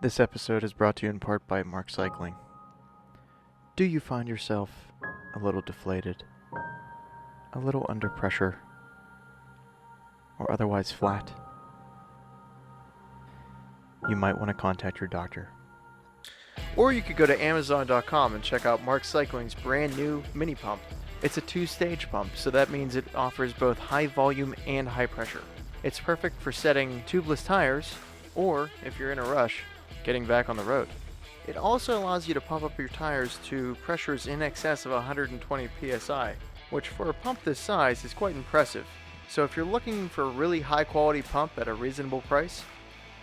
This episode is brought to you in part by Mark Cycling. Do you find yourself a little deflated, a little under pressure, or otherwise flat? You might want to contact your doctor. Or you could go to Amazon.com and check out Mark Cycling's brand new mini pump. It's a 2-stage pump, so that means it offers both high volume and high pressure. It's perfect for setting tubeless tires, or if you're in a rush, getting back on the road. It also allows you to pump up your tires to pressures in excess of 120 psi, which for a pump this size is quite impressive. So if you're looking for a really high quality pump at a reasonable price,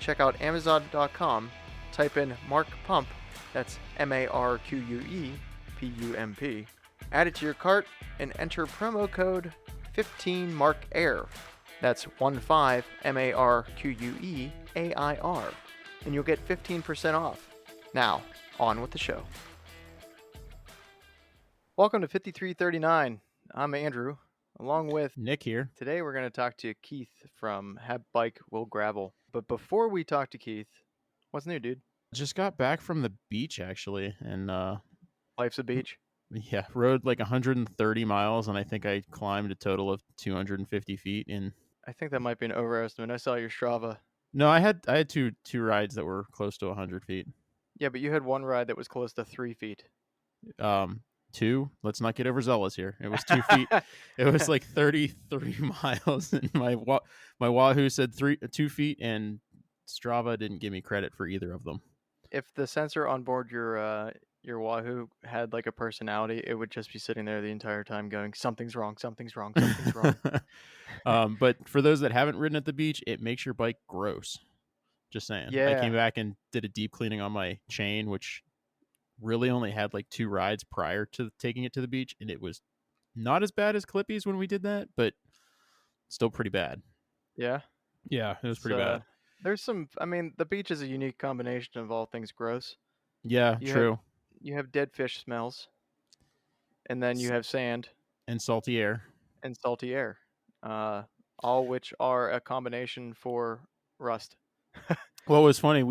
check out Amazon.com, type in Mark Pump, that's MARQUE PUMP, add it to your cart, and enter promo code 15MARKAIR, that's 15 MARQUE AIR, and you'll get 15% off. Now, on with the show. Welcome to 5339. I'm Andrew, along with Nick here. Today we're going to talk to Keith from Have Bike Will Gravel. But before we talk to Keith, what's new, dude? Just got back from the beach actually, and Life's a beach. yeah, rode like 130 miles, and I think I climbed a total of 250 feet. And I think that might be an overestimate. I saw your Strava. no, I had two rides that were close to 100 feet. Yeah, but you had one ride that was close to 3 feet. Two. Let's not get overzealous here. It was 2 feet. It was like 33 miles, and my Wahoo said 2 feet, and Strava didn't give me credit for either of them. If the sensor on board your Wahoo had like a personality, it would just be sitting there the entire time going, something's wrong, something's wrong, something's wrong. But for those that haven't ridden at the beach, it makes your bike gross. Just saying. Yeah. I came back and did a deep cleaning on my chain, which really only had like 2 rides prior to taking it to the beach, and it was not as bad as Clippy's when we did that, but still pretty bad. Yeah? Yeah, it was pretty bad. There's some, the beach is a unique combination of all things gross. Yeah, true. You have dead fish smells, and then you have sand. And salty air. And salty air. All which are a combination for rust. Well, it was funny.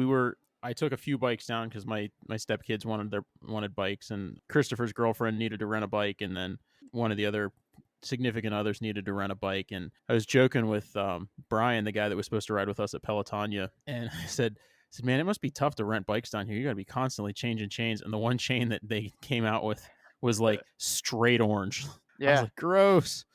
I took a few bikes down because my stepkids wanted bikes, and Christopher's girlfriend needed to rent a bike, and then one of the other significant others needed to rent a bike. And I was joking with Brian, the guy that was supposed to ride with us at Pelotonia, and I said, man, it must be tough to rent bikes down here. You got to be constantly changing chains, and the one chain that they came out with was like straight orange. Yeah, I was like, gross.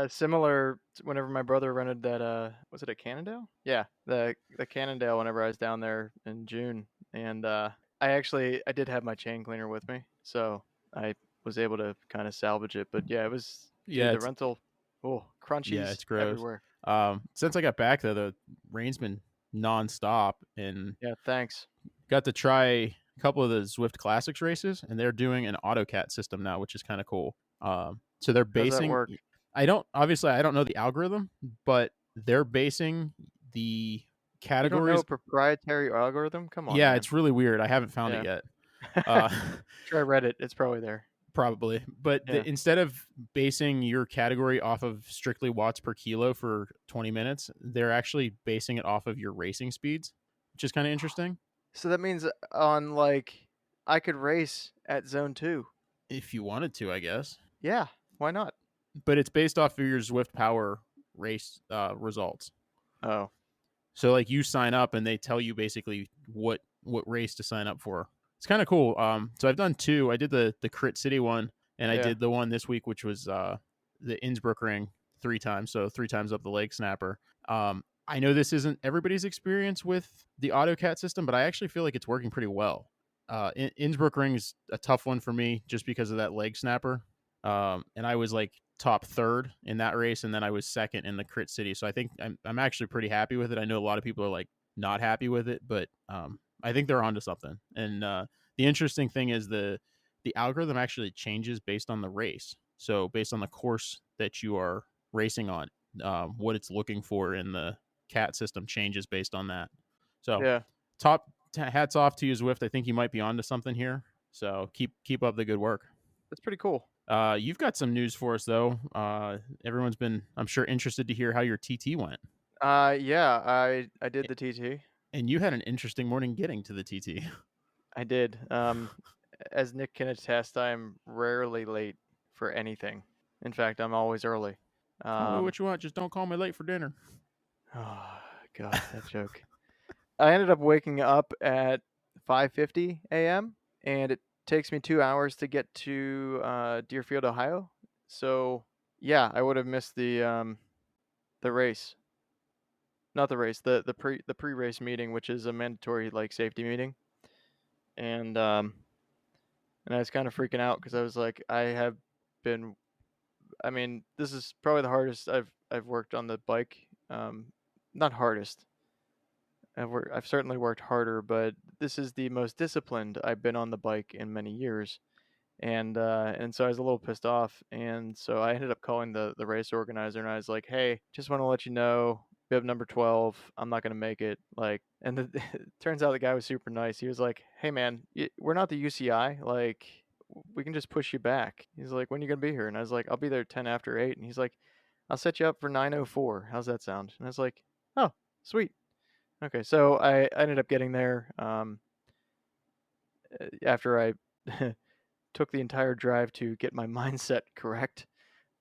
Similar whenever my brother rented that, was it a Cannondale? Yeah, the Cannondale whenever I was down there in June. And I did have my chain cleaner with me, so I was able to kind of salvage it. But yeah, it was the rental. Oh, crunchies. Yeah, it's gross everywhere. Since I got back though, the rain's been nonstop, and yeah, thanks. Got to try a couple of the Zwift Classics races, and they're doing an AutoCat system now, which is kind of cool. So they're basing. How does that work? I don't know the algorithm, but they're basing the categories. You don't know a proprietary algorithm? Come on. Yeah, man. It's really weird. I haven't found it yet. Try Reddit. It's probably there. Probably. But instead of basing your category off of strictly watts per kilo for 20 minutes, they're actually basing it off of your racing speeds, which is kind of interesting. So that means I could race at zone 2. If you wanted to, I guess. Yeah, why not? But it's based off of your Zwift Power race results. Oh. So like you sign up and they tell you basically what race to sign up for. It's kind of cool. So I've done 2. I did the Crit City one, and I did the one this week, which was the Innsbruck Ring 3 times. So 3 times up the leg snapper. I know this isn't everybody's experience with the AutoCat system, but I actually feel like it's working pretty well. Innsbruck Ring is a tough one for me just because of that leg snapper. And I was like top 3rd in that race, and then I was 2nd in the Crit City. So I think I'm actually pretty happy with it. I know a lot of people are like not happy with it, but I think they're onto something. And the interesting thing is the algorithm actually changes based on the race. So based on the course that you are racing on, what it's looking for in the CAT system changes based on that. So hats off to you, Zwift. I think you might be onto something here. So keep up the good work. That's pretty cool. You've got some news for us, though. Everyone's been, I'm sure, interested to hear how your TT went. Yeah, I did the TT. And you had an interesting morning getting to the TT. I did. As Nick can attest, I'm rarely late for anything. In fact, I'm always early. Call me what you want, just don't call me late for dinner. Oh, God, that joke. I ended up waking up at 5:50 a.m. and it takes me 2 hours to get to Deerfield, Ohio. So yeah, I would have missed the race. Not the race, the pre-race meeting, which is a mandatory like safety meeting. And I was kind of freaking out because I was like, I mean, this is probably the hardest I've worked on the bike. Not hardest. I've certainly worked harder, but this is the most disciplined I've been on the bike in many years. And so I was a little pissed off, and so I ended up calling the race organizer, and I was like, "Hey, just want to let you know, bib number 12, I'm not gonna make it." Like, and it turns out the guy was super nice. He was like, "Hey, man, we're not the UCI. Like, we can just push you back." He's like, "When are you gonna be here?" And I was like, "I'll be there 10 after 8." And he's like, "I'll set you up for 9:04. How's that sound?" And I was like, "Oh, sweet." Okay, so I ended up getting there after I took the entire drive to get my mindset correct.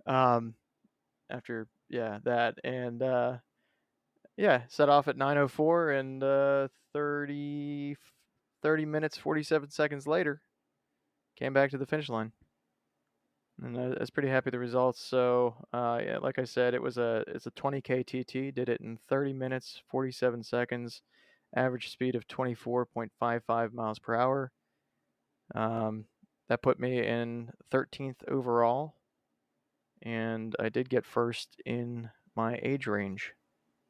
After that, and set off at 9:04, and 30 minutes 47 seconds later, came back to the finish line, and I was pretty happy with the results. So yeah, like I said, it's a 20K TT. Did it in 30 minutes 47 seconds, average speed of 24.55 miles per hour. That put me in 13th overall, and I did get first in my age range.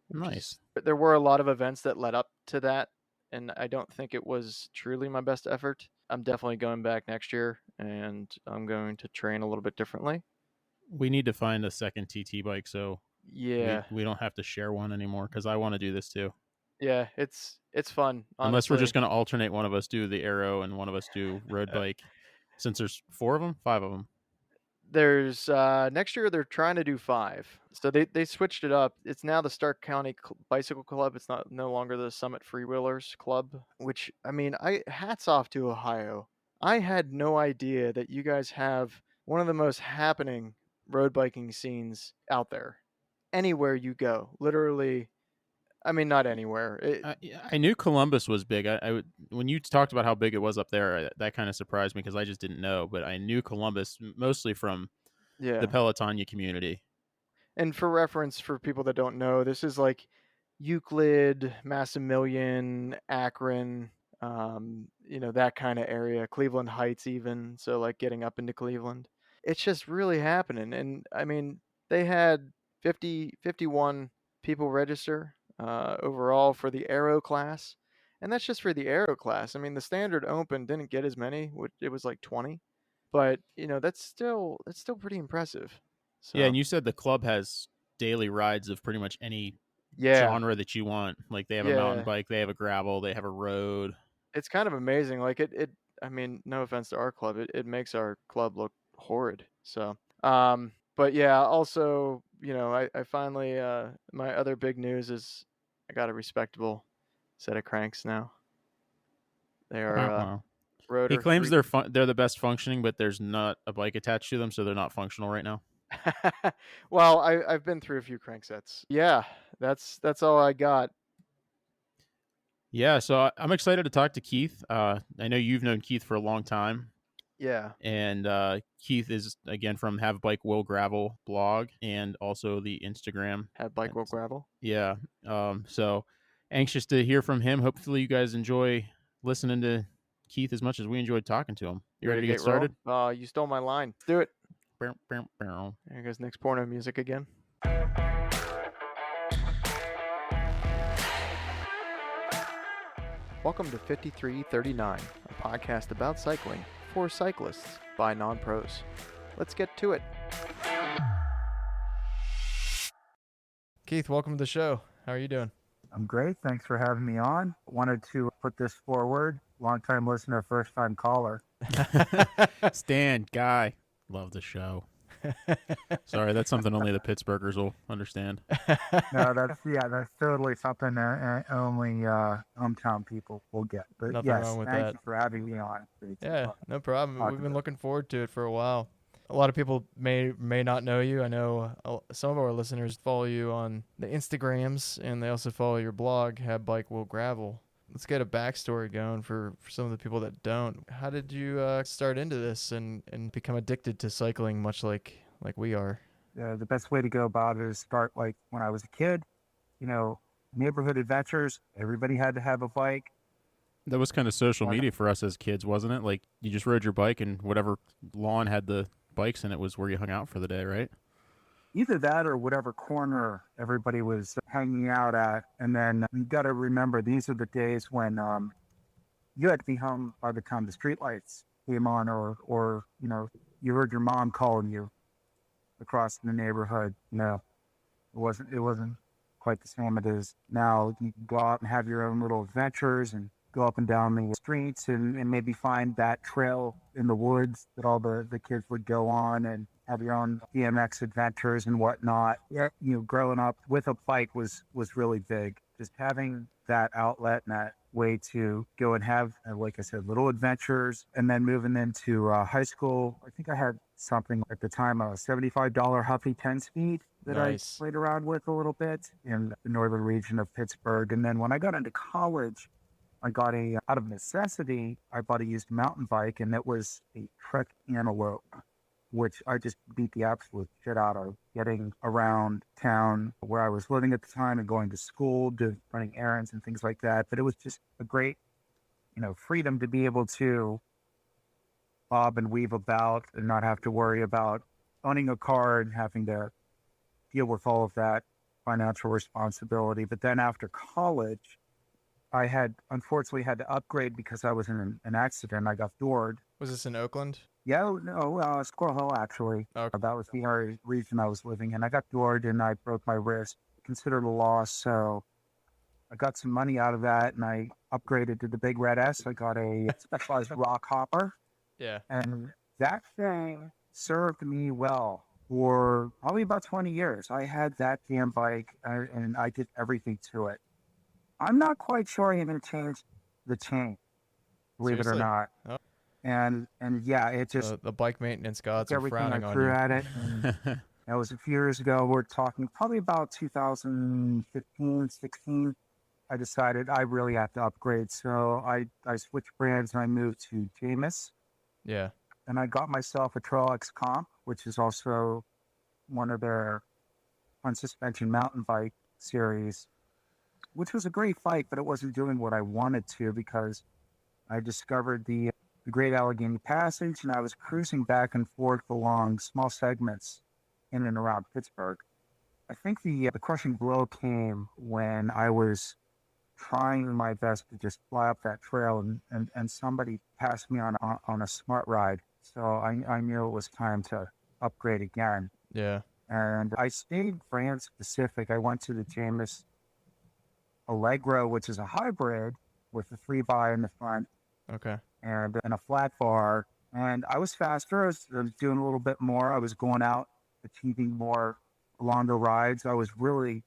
Nice. There were a lot of events that led up to that, and I don't think it was truly my best effort. I'm definitely going back next year, and I'm going to train a little bit differently. We need to find a second TT bike so Yeah. we don't have to share one anymore, because I want to do this too. Yeah, it's fun, honestly. Unless we're just going to alternate, one of us do the aero and one of us do road bike. Since there's 4 of them, 5 of them. There's next year they're trying to do 5. So they switched it up. It's now the Stark County Bicycle Club. It's no longer the Summit Freewheelers Club, which, I mean, hats off to Ohio. I had no idea that you guys have one of the most happening road biking scenes out there. Anywhere you go, literally. I mean, not anywhere. I knew Columbus was big. When you talked about how big it was up there, that kind of surprised me because I just didn't know. But I knew Columbus mostly from the Pelotonia community. And for reference, for people that don't know, this is like Euclid, Massamillion, Akron, that kind of area, Cleveland Heights even. So like getting up into Cleveland, it's just really happening. And I mean, they had 51 people register overall for the Aero class. And that's just for the Aero class. I mean, the standard open didn't get as many. It was like 20. But, that's still pretty impressive. So. Yeah, and you said the club has daily rides of pretty much any genre that you want. Like they have a mountain bike, they have a gravel, they have a road. It's kind of amazing. Like I mean, no offense to our club, it makes our club look horrid. So, but yeah, also, I finally, my other big news is I got a respectable set of cranks now. They are wow. rotor. He claims they're the best functioning, but there's not a bike attached to them, so they're not functional right now. Well, I've been through a few crank sets. Yeah, that's all I got. Yeah, so I'm excited to talk to Keith. I know you've known Keith for a long time. Yeah. And Keith is, again, from Have Bike Will Gravel blog and also the Instagram. Have Bike Will Gravel? Yeah. So anxious to hear from him. Hopefully you guys enjoy listening to Keith as much as we enjoyed talking to him. You ready to get started? You stole my line. Let's do it. There goes Nick's porno music again. Welcome to 5339, a podcast about cycling for cyclists by non-pros. Let's get to it. Keith, welcome to the show. How are you doing? I'm great. Thanks for having me on. Wanted to put this forward. Long-time listener, first-time caller. Stan, guy. Love the show. Sorry, that's something only the Pittsburghers will understand. No, that's totally something that only hometown people will get. But Nothing yes, wrong with thank that. you for having me on. Yeah, no problem. talk We've been about looking forward to it for a while. A lot of people may not know you. I know some of our listeners follow you on the Instagrams, and they also follow your blog, Have Bike Will Gravel. Let's get a backstory going for some of the people that don't. How did you start into this and become addicted to cycling, much like we are? the best way to go about it is start like when I was a kid. You know, neighborhood adventures. Everybody had to have a bike. That was kind of social Why not? media for us as kids, wasn't it? Like you just rode your bike and whatever lawn had the bikes in it was where you hung out for the day, right? Either that or whatever corner everybody was hanging out at. And then you got to remember, these are the days when you had to be home by the time the streetlights came on, or you heard your mom calling you across the neighborhood. No, it wasn't quite the same it is now. You can go out and have your own little adventures and go up and down the streets and maybe find that trail in the woods that all the kids would go on and have your own BMX adventures and whatnot. Yeah, growing up with a bike was really big. Just having that outlet and that way to go and have, like I said, little adventures. And then moving into high school, I think I had something at the time, a $75 Huffy 10-speed that Nice. I played around with a little bit in the northern region of Pittsburgh. And then when I got into college, I got out of necessity, I bought a used mountain bike, and it was a Trek Antelope, which I just beat the absolute shit out of getting around town where I was living at the time and going to school, running errands and things like that. But it was just a great, freedom to be able to bob and weave about and not have to worry about owning a car and having to deal with all of that financial responsibility. But then after college, I had unfortunately had to upgrade because I was in an accident. I got doored. Was this in Oakland? Yeah, no, Squirrel Hill actually. Okay. That was the area region I was living in. I got doored and I broke my wrist. Considered a loss, so I got some money out of that and I upgraded to the Big Red S. I got a specialized rock hopper, Yeah. and that thing served me well for probably about 20 years. I had that damn bike and I did everything to it. I'm not quite sure I even changed the chain, believe it or Seriously? not. Oh. And yeah, it just The bike maintenance gods are everything I frowning on threw you. at it. And that was a few years ago. We're talking probably about 2015, 16. I decided I really have to upgrade. So I switched brands and I moved to Jamis. Yeah. And I got myself a Trail X Comp, which is also one of their fun suspension mountain bike series, which was a great bike, but it wasn't doing what I wanted to because I discovered the Great Allegheny Passage and I was cruising back and forth along small segments in and around Pittsburgh. I think the crushing blow came when I was trying my best to just fly up that trail and somebody passed me on a smart ride. So I knew it was time to upgrade again. Yeah. And I stayed brand specific. I went to the Jamis Allegro, which is a hybrid with a 3x in the front Okay. and a flat bar. And I was faster. I was doing a little bit more. I was going out, achieving more longer rides. I was really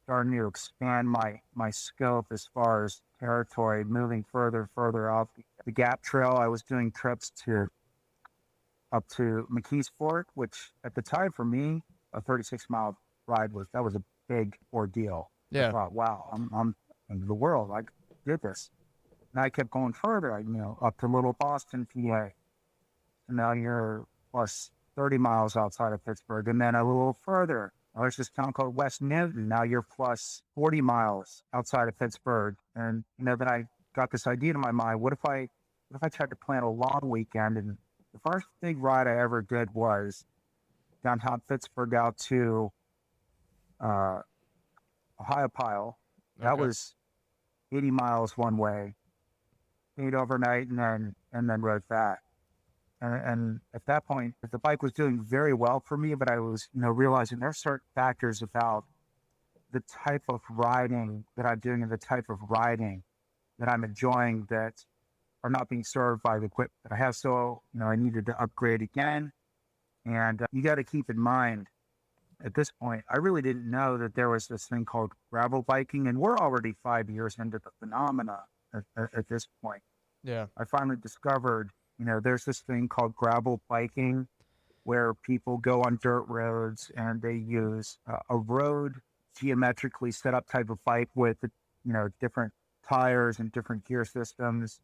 starting to expand my scope as far as territory, moving further off the Gap Trail. I was doing trips up to McKeesport, which at the time for me, a 36-mile ride was a big ordeal. Yeah. I thought, wow, I'm in the world. I did this. And I kept going further, up to Little Boston, PA. And now you're plus 30 miles outside of Pittsburgh. And then a little further, there's this town called West Newton. Now you're plus 40 miles outside of Pittsburgh. And, then I got this idea in my mind. What if I tried to plan a long weekend? And the first big ride I ever did was downtown Pittsburgh out to Ohiopyle. That Okay. was 80 miles one way, stayed overnight, and then rode back. And at that point, the bike was doing very well for me, but I was, realizing there are certain factors about the type of riding that I'm doing and the type of riding that I'm enjoying that are not being served by the equipment that I have. So, I needed to upgrade again. And you got to keep in mind, at this point, I really didn't know that there was this thing called gravel biking, and we're already 5 years into the phenomena at this point. Yeah. I finally discovered, there's this thing called gravel biking where people go on dirt roads and they use a road geometrically set up type of bike with, different tires and different gear systems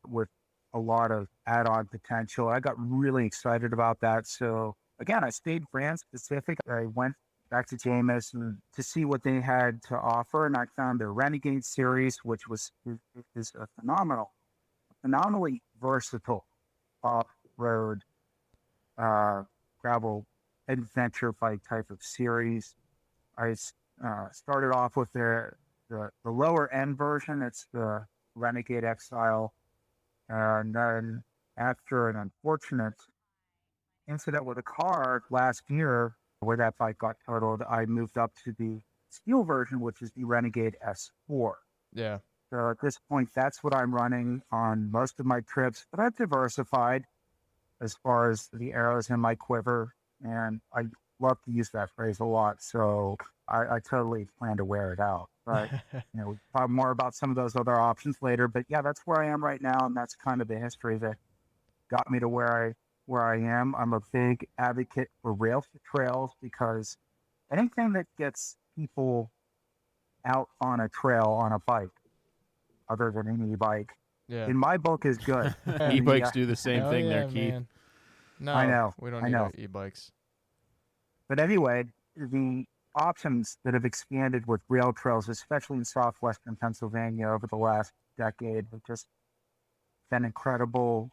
with a lot of add-on potential. I got really excited about that. So again, I stayed brand specific. I went back to Jamis and to see what they had to offer, and I found their Renegade series, which is a phenomenally versatile off-road gravel adventure bike type of series. I started off with the lower end version. It's the Renegade Exile, and then after an unfortunate incident with a car last year where that bike got totaled, I moved up to the steel version, which is the Renegade S4. Yeah. So at this point, that's what I'm running on most of my trips, but I've diversified as far as the arrows in my quiver, and I love to use that phrase a lot. So I totally plan to wear it out. But we'll talk more about some of those other options later. But yeah, that's where I am right now, and that's kind of the history that got me to where I am. I'm a big advocate for rails to trails because anything that gets people out on a trail on a bike, other than an e-bike, Yeah. in my book is good. E-bikes do the same Hell thing there, yeah, Keith. man. No, I know. we don't I need know. e-bikes. But anyway, the options that have expanded with rail trails, especially in Southwestern Pennsylvania over the last decade, have just been incredible.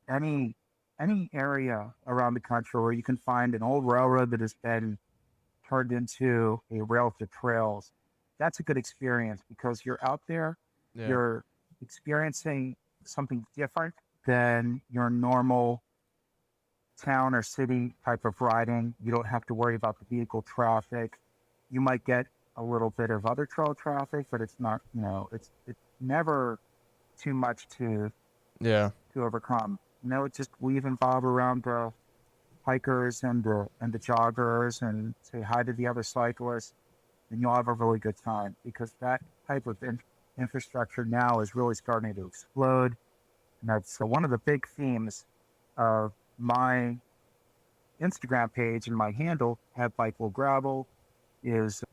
Any area around the country where you can find an old railroad that has been turned into a rail to trails, that's a good experience because you're out there, Yeah. you're experiencing something different than your normal town or city type of riding. You don't have to worry about the vehicle traffic. You might get a little bit of other trail traffic, but it's not, it's never too much to overcome. It's just weave and bob around the hikers and the joggers and say hi to the other cyclists, and you'll have a really good time because that type of infrastructure now is really starting to explode. And that's one of the big themes of my Instagram page and my handle, Have Bike Will Gravel, is,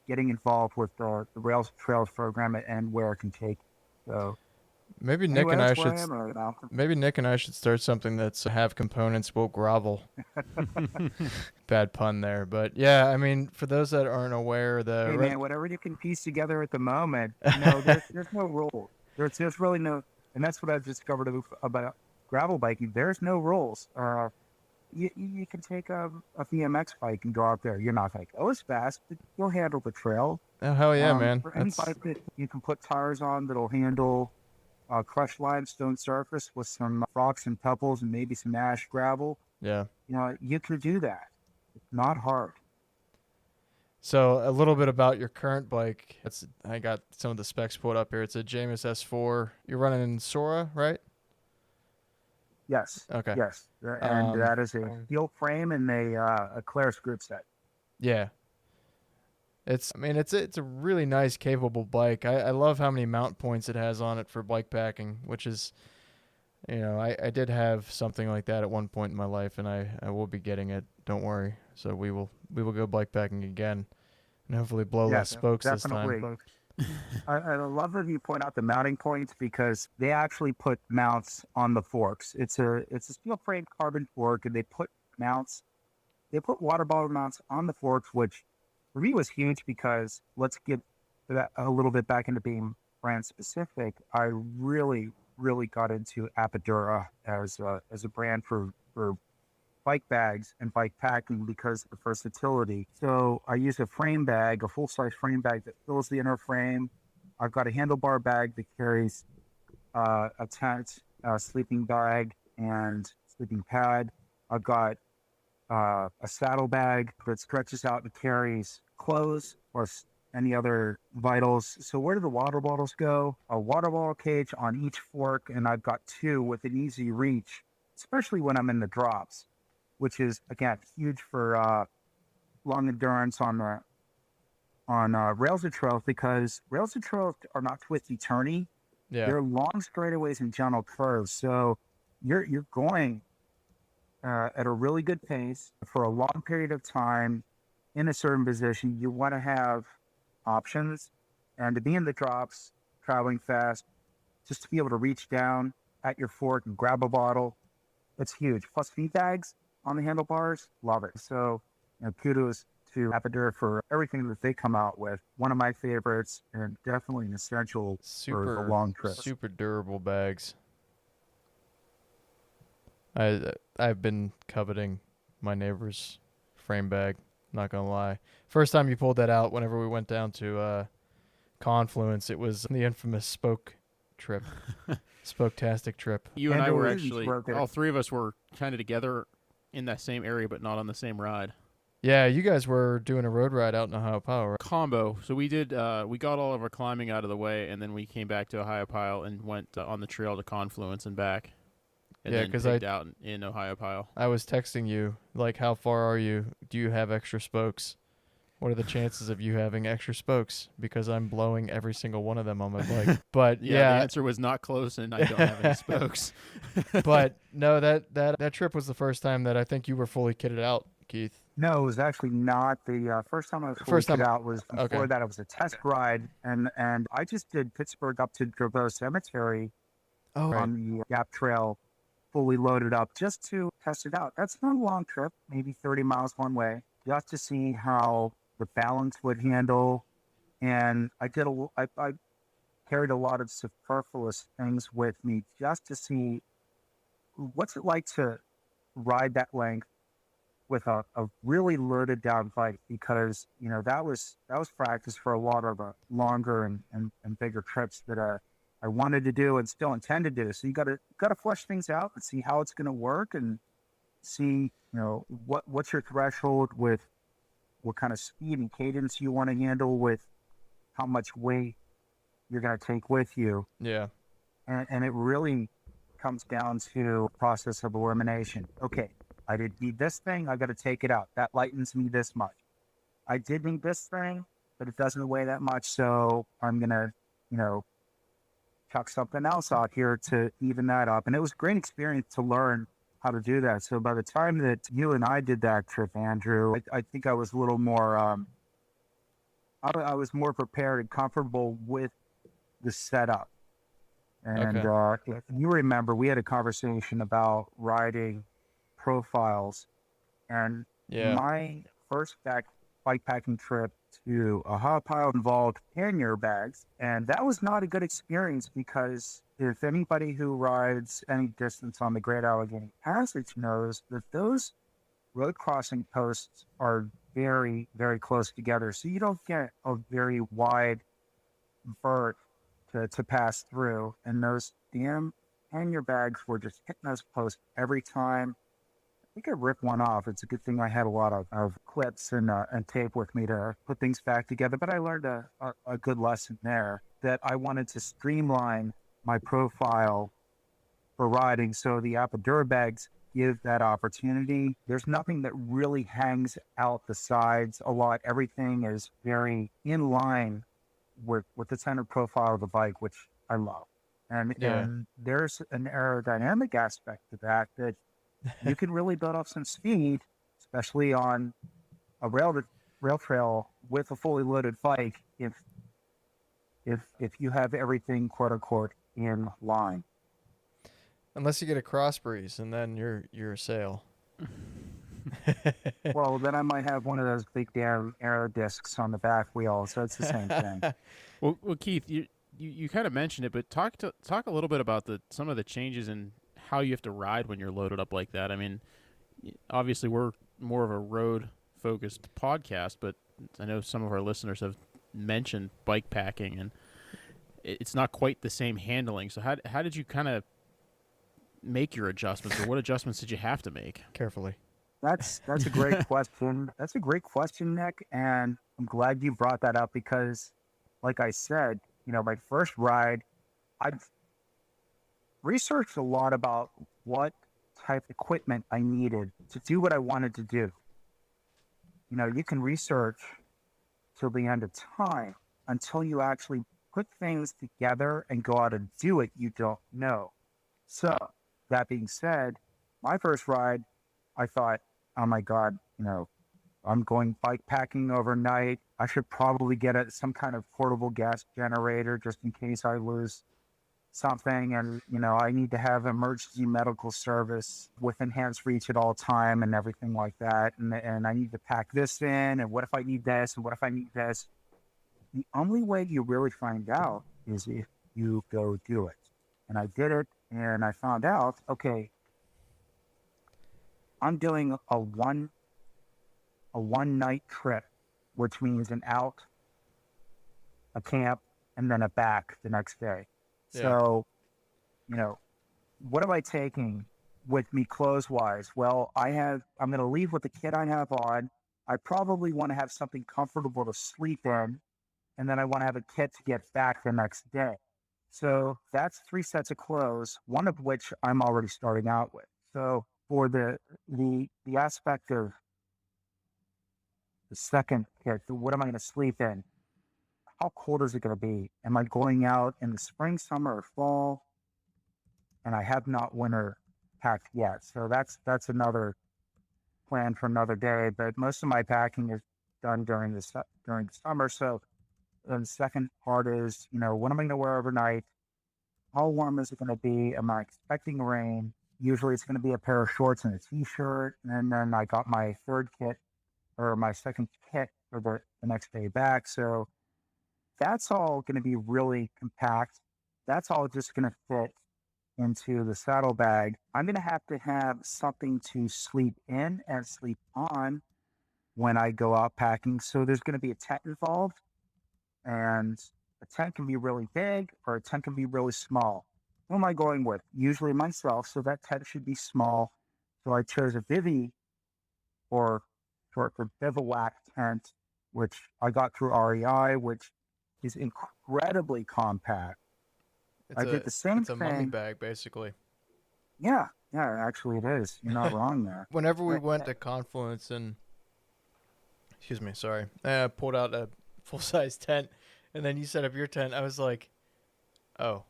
getting involved with the Rails to Trails program and where it can take. So maybe Nick and I should start something that's have components will gravel. Bad pun there, but yeah, I mean, for those that aren't aware, hey man, whatever you can piece together at the moment, there's no rules. There's really no, and that's what I've discovered about gravel biking. There's no rules. You can take a BMX bike and go out there. You're not going to go as fast, but you'll handle the trail. Oh hell yeah, man! For any bike that you can put tires on that'll handle crushed limestone surface with some rocks and pebbles and maybe some ash gravel. Yeah. You can do that. It's not hard. So a little bit about your current bike. I got some of the specs pulled up here. It's a Jamis S4. You're running in Sora, right? Yes. Okay. Yes. And that is a steel frame and a Claris group set. Yeah. It's a really nice, capable bike. I love how many mount points it has on it for bike packing, which is, I did have something like that at one point in my life, and I will be getting it. Don't worry. So we will go bike packing again, and hopefully blow less spokes definitely. this time. I love that you point out the mounting points because they actually put mounts on the forks. It's a steel frame carbon fork, and they put water bottle mounts on the forks, which for me was huge because let's get that a little bit back into being brand specific. I really, really got into Apidura as a brand for bike bags and bike packing because of the versatility. So I use a frame bag, a full-size frame bag that fills the inner frame. I've got a handlebar bag that carries a tent, a sleeping bag, and sleeping pad. I've got a saddle bag that stretches out and carries clothes or any other vitals. So where do the water bottles go? A water bottle cage on each fork, and I've got two with an easy reach, especially when I'm in the drops. which is again huge for long endurance on rails and trails, because rails and trails are not twisty turny. Yeah. They're long straightaways and gentle curves. So you're going at a really good pace for a long period of time in a certain position. You want to have options, and to be in the drops, traveling fast, just to be able to reach down at your fork and grab a bottle, it's huge. Plus feed bags on the handlebars, love it. So kudos to Apidur for everything that they come out with. One of my favorites, and definitely an essential for the long trips. Super durable bags. I've been coveting my neighbor's frame bag, not gonna lie. First time you pulled that out, whenever we went down to Confluence, it was the infamous spoke trip. Spoke-tastic trip. You and I were Andrew actually, broke it. all three of us were kind of together in that same area, but not on the same ride. Yeah, you guys were doing a road ride out in Ohiopyle, right? Combo. So we did. We got all of our climbing out of the way, and then we came back to Ohiopyle and went on the trail to Confluence and back. And Yeah, then 'cause pigged out in Ohiopyle. I was texting you, like, how far are you? Do you have extra spokes? What are the chances of you having extra spokes? Because I'm blowing every single one of them on my bike. But Yeah, yeah, the answer was not close, and I don't have any spokes. but no, that trip was the first time that I think you were fully kitted out, Keith. No, it was actually not. The first time I was First time- out was before okay. that. It was a test ride, and I just did Pittsburgh up to Gervais Cemetery Oh, right. on the Gap Trail, fully loaded up, just to test it out. That's not a long trip, maybe 30 miles one way, just to see how the balance would handle. And I carried a lot of superfluous things with me just to see what's it like to ride that length with a really loaded down bike, because that was practice for a lot of longer and bigger trips that I wanted to do and still intend to do. So you got to flesh things out and see how it's going to work, and see what's your threshold with what kind of speed and cadence you want to handle, with how much weight you're going to take with you. Yeah. And it really comes down to a process of elimination. Okay, I didn't need this thing, I got to take it out. That lightens me this much. I did need this thing, but it doesn't weigh that much, so I'm going to, chuck something else out here to even that up. And it was a great experience to learn how to do that. So by the time that you and I did that trip, Andrew, I think I was a little more, I was more prepared and comfortable with the setup. And if you remember, we had a conversation about riding profiles, and my first bike packing trip to Ohiopyle involved pannier bags, and that was not a good experience, because if anybody who rides any distance on the Great Allegheny Passage knows that those road crossing posts are very, very close together, so you don't get a very wide vert to pass through, and those damn pannier bags were just hitting those posts every time. I think I ripped one off. It's a good thing I had a lot of clips and tape with me to put things back together. But I learned a good lesson there, that I wanted to streamline my profile for riding. So the Apidur bags give that opportunity. There's nothing that really hangs out the sides a lot. Everything is very in line with the center profile of the bike, which I love. And there's an aerodynamic aspect to that you can really build up some speed, especially on a rail trail with a fully loaded bike, if you have everything quote unquote in line. Unless you get a cross breeze, and then you're a sail. Well, then I might have one of those big damn aero discs on the back wheel, so it's the same thing. Well, Keith, you kind of mentioned it, but talk a little bit about some of the changes in how you have to ride when you're loaded up like that. I mean, obviously we're more of a road-focused podcast, but I know some of our listeners have mentioned bike packing, and it's not quite the same handling. So how did you kind of make your adjustments, or what adjustments did you have to make? Carefully. That's a great question. That's a great question, Nick, and I'm glad you brought that up, because, like I said, my first ride, I've researched a lot about what type of equipment I needed to do what I wanted to do. You know, you can research till the end of time until you actually put things together and go out and do it, you don't know. So, that being said, my first ride, I thought, oh my God, you know, I'm going bike packing overnight. I should probably get some kind of portable gas generator just in case I lose something. And, you know, I need to have emergency medical service within hands reach at all time and everything like that. And I need to pack this in. And what if I need this? And what if I need this? The only way you really find out is if you go do it. And I did it, and I found out, okay, I'm doing a one night trip, which means an out, a camp, and then a back the next day. Yeah. So, you know, what am I taking with me clothes wise? Well, I'm going to leave with the kit I have on. I probably want to have something comfortable to sleep in, and then I want to have a kit to get back the next day. So that's 3 sets of clothes, one of which I'm already starting out with. So for the aspect of the second kit, what am I going to sleep in? How cold is it going to be? Am I going out in the spring, summer, or fall? And I have not winter packed yet. So that's another plan for another day. But most of my packing is done during the summer. So the second part is, you know, what am I going to wear overnight? How warm is it going to be? Am I expecting rain? Usually it's going to be a pair of shorts and a t-shirt. And then I got my third kit or my second kit for the next day back. So that's all going to be really compact. That's all just going to fit into the saddlebag. I'm going to have something to sleep in and sleep on when I go out packing. So there's going to be a tent involved, and a tent can be really big or a tent can be really small. Who am I going with? Usually myself, so that tent should be small. So I chose a Vivi, or short for bivouac tent, which I got through REI, which is incredibly compact. I did the same It's a mummy thing. bag, basically. Yeah, actually it is. You're not wrong there. Whenever we went to Confluence and, I pulled out a full-size tent, and then you set up your tent, I was like, oh,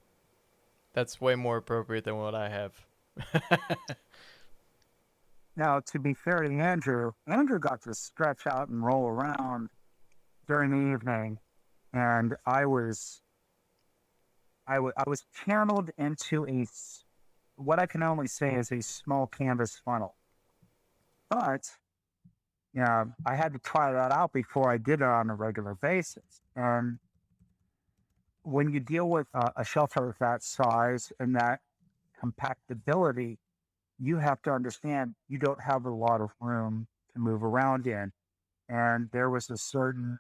that's way more appropriate than what I have. Now, to be fair to Andrew got to stretch out and roll around during the evening, and I was channeled into what I can only say is a small canvas funnel. But, yeah, I had to try that out before I did it on a regular basis. And when you deal with a shelter of that size and that compactability, you have to understand you don't have a lot of room to move around in. And there was I'm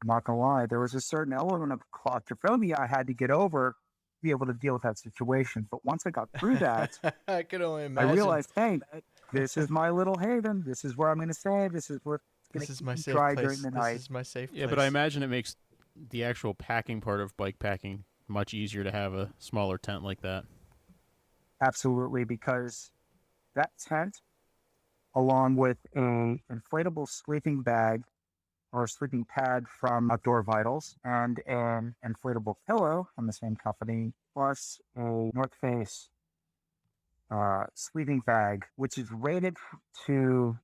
not gonna lie, there was a certain element of claustrophobia I had to get over to be able to deal with that situation. But once I got through that, I could only I imagine. realized, hey, this is my little haven. This is where I'm going to stay. This is what's going This to is keep my me safe dry place. during the night. This is my safe place. Yeah, but I imagine it makes the actual packing part of bike packing much easier to have a smaller tent like that. Absolutely, because that tent, along with an inflatable sleeping bag or sleeping pad from Outdoor Vitals and an inflatable pillow from the same company, plus a North Face sleeping bag, which is rated to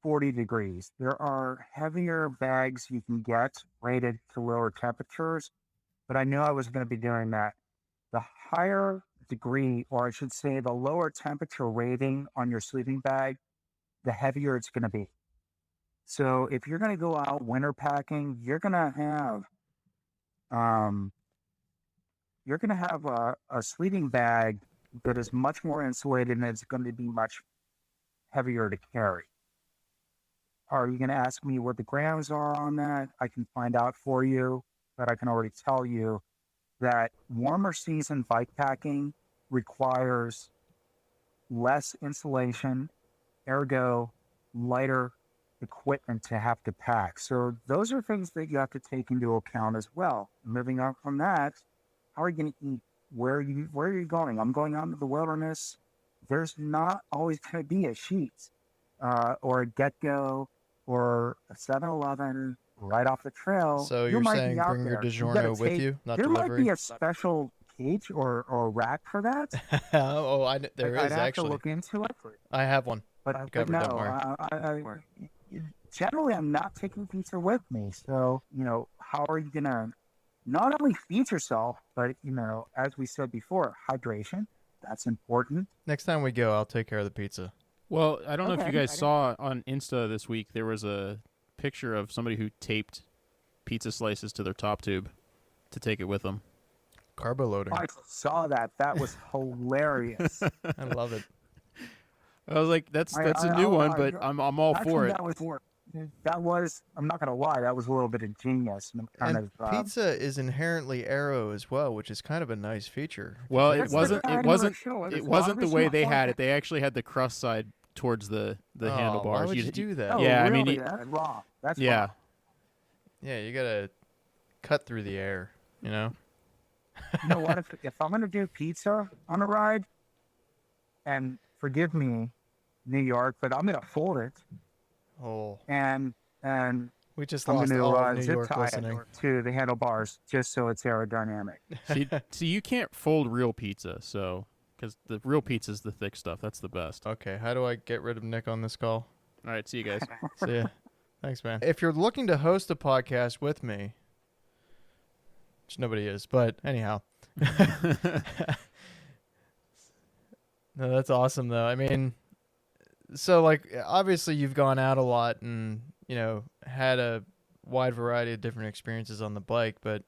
40 degrees. There are heavier bags you can get rated to lower temperatures, but I knew I was going to be doing that. The higher degree, or I should say the lower temperature rating on your sleeping bag, the heavier it's going to be. So if you're going to go out winter packing, you're going to have a sleeping bag that is much more insulated and it's going to be much heavier to carry. Are you going to ask me what the grams are on that? I can find out for you, but I can already tell you that warmer season bike packing requires less insulation, ergo lighter equipment to have to pack. So those are things that you have to take into account as well. Moving on from that, how are you going to eat? Where are you going? I'm going out into the wilderness. there's not always going to be a Sheetz or a Get-Go or a 7-Eleven right off the trail. So you you're might saying be out bring your there. You gotta DiGiorno with take- you, not there might delivery? be a special cage or rack for that. Oh, there I'd is have actually. to look into it. I have one. But Covered, no, don't worry. generally I'm not taking pizza with me. So, how are you going to not only feed yourself, but, as we said before, hydration, that's important. Next time we go, I'll take care of the pizza. Well, I don't know if you Okay. guys saw on Insta this week, there was a picture of somebody who taped pizza slices to their top tube to take it with them. Carbo loading. I saw that. That was hilarious. I love it. I was like, that's a new one, but I'm all for it. That was, I'm not going to lie, that was a little bit ingenious. And pizza is inherently arrow as well, which is kind of a nice feature. Well, That's it wasn't the way they had it. it. They actually had the crust side towards the handlebars. Why would you do that? Oh, Yeah, I really? mean, That's wrong. That's yeah. wrong. Yeah, you gotta cut through the air, you know? You know what? If I'm going to do pizza on a ride, and forgive me, New York, but I'm going to fold it, Oh, and we just I'm lost going all of to New zip York tie listening. it to the handlebars just so it's aerodynamic. See, you can't fold real pizza, so because the real pizza is the thick stuff. That's the best. Okay, how do I get rid of Nick on this call? All right, see you guys. See ya. Thanks, man. If you're looking to host a podcast with me, which nobody is, but anyhow. No, that's awesome, though. I mean, so, like, obviously you've gone out a lot and, had a wide variety of different experiences on the bike, but,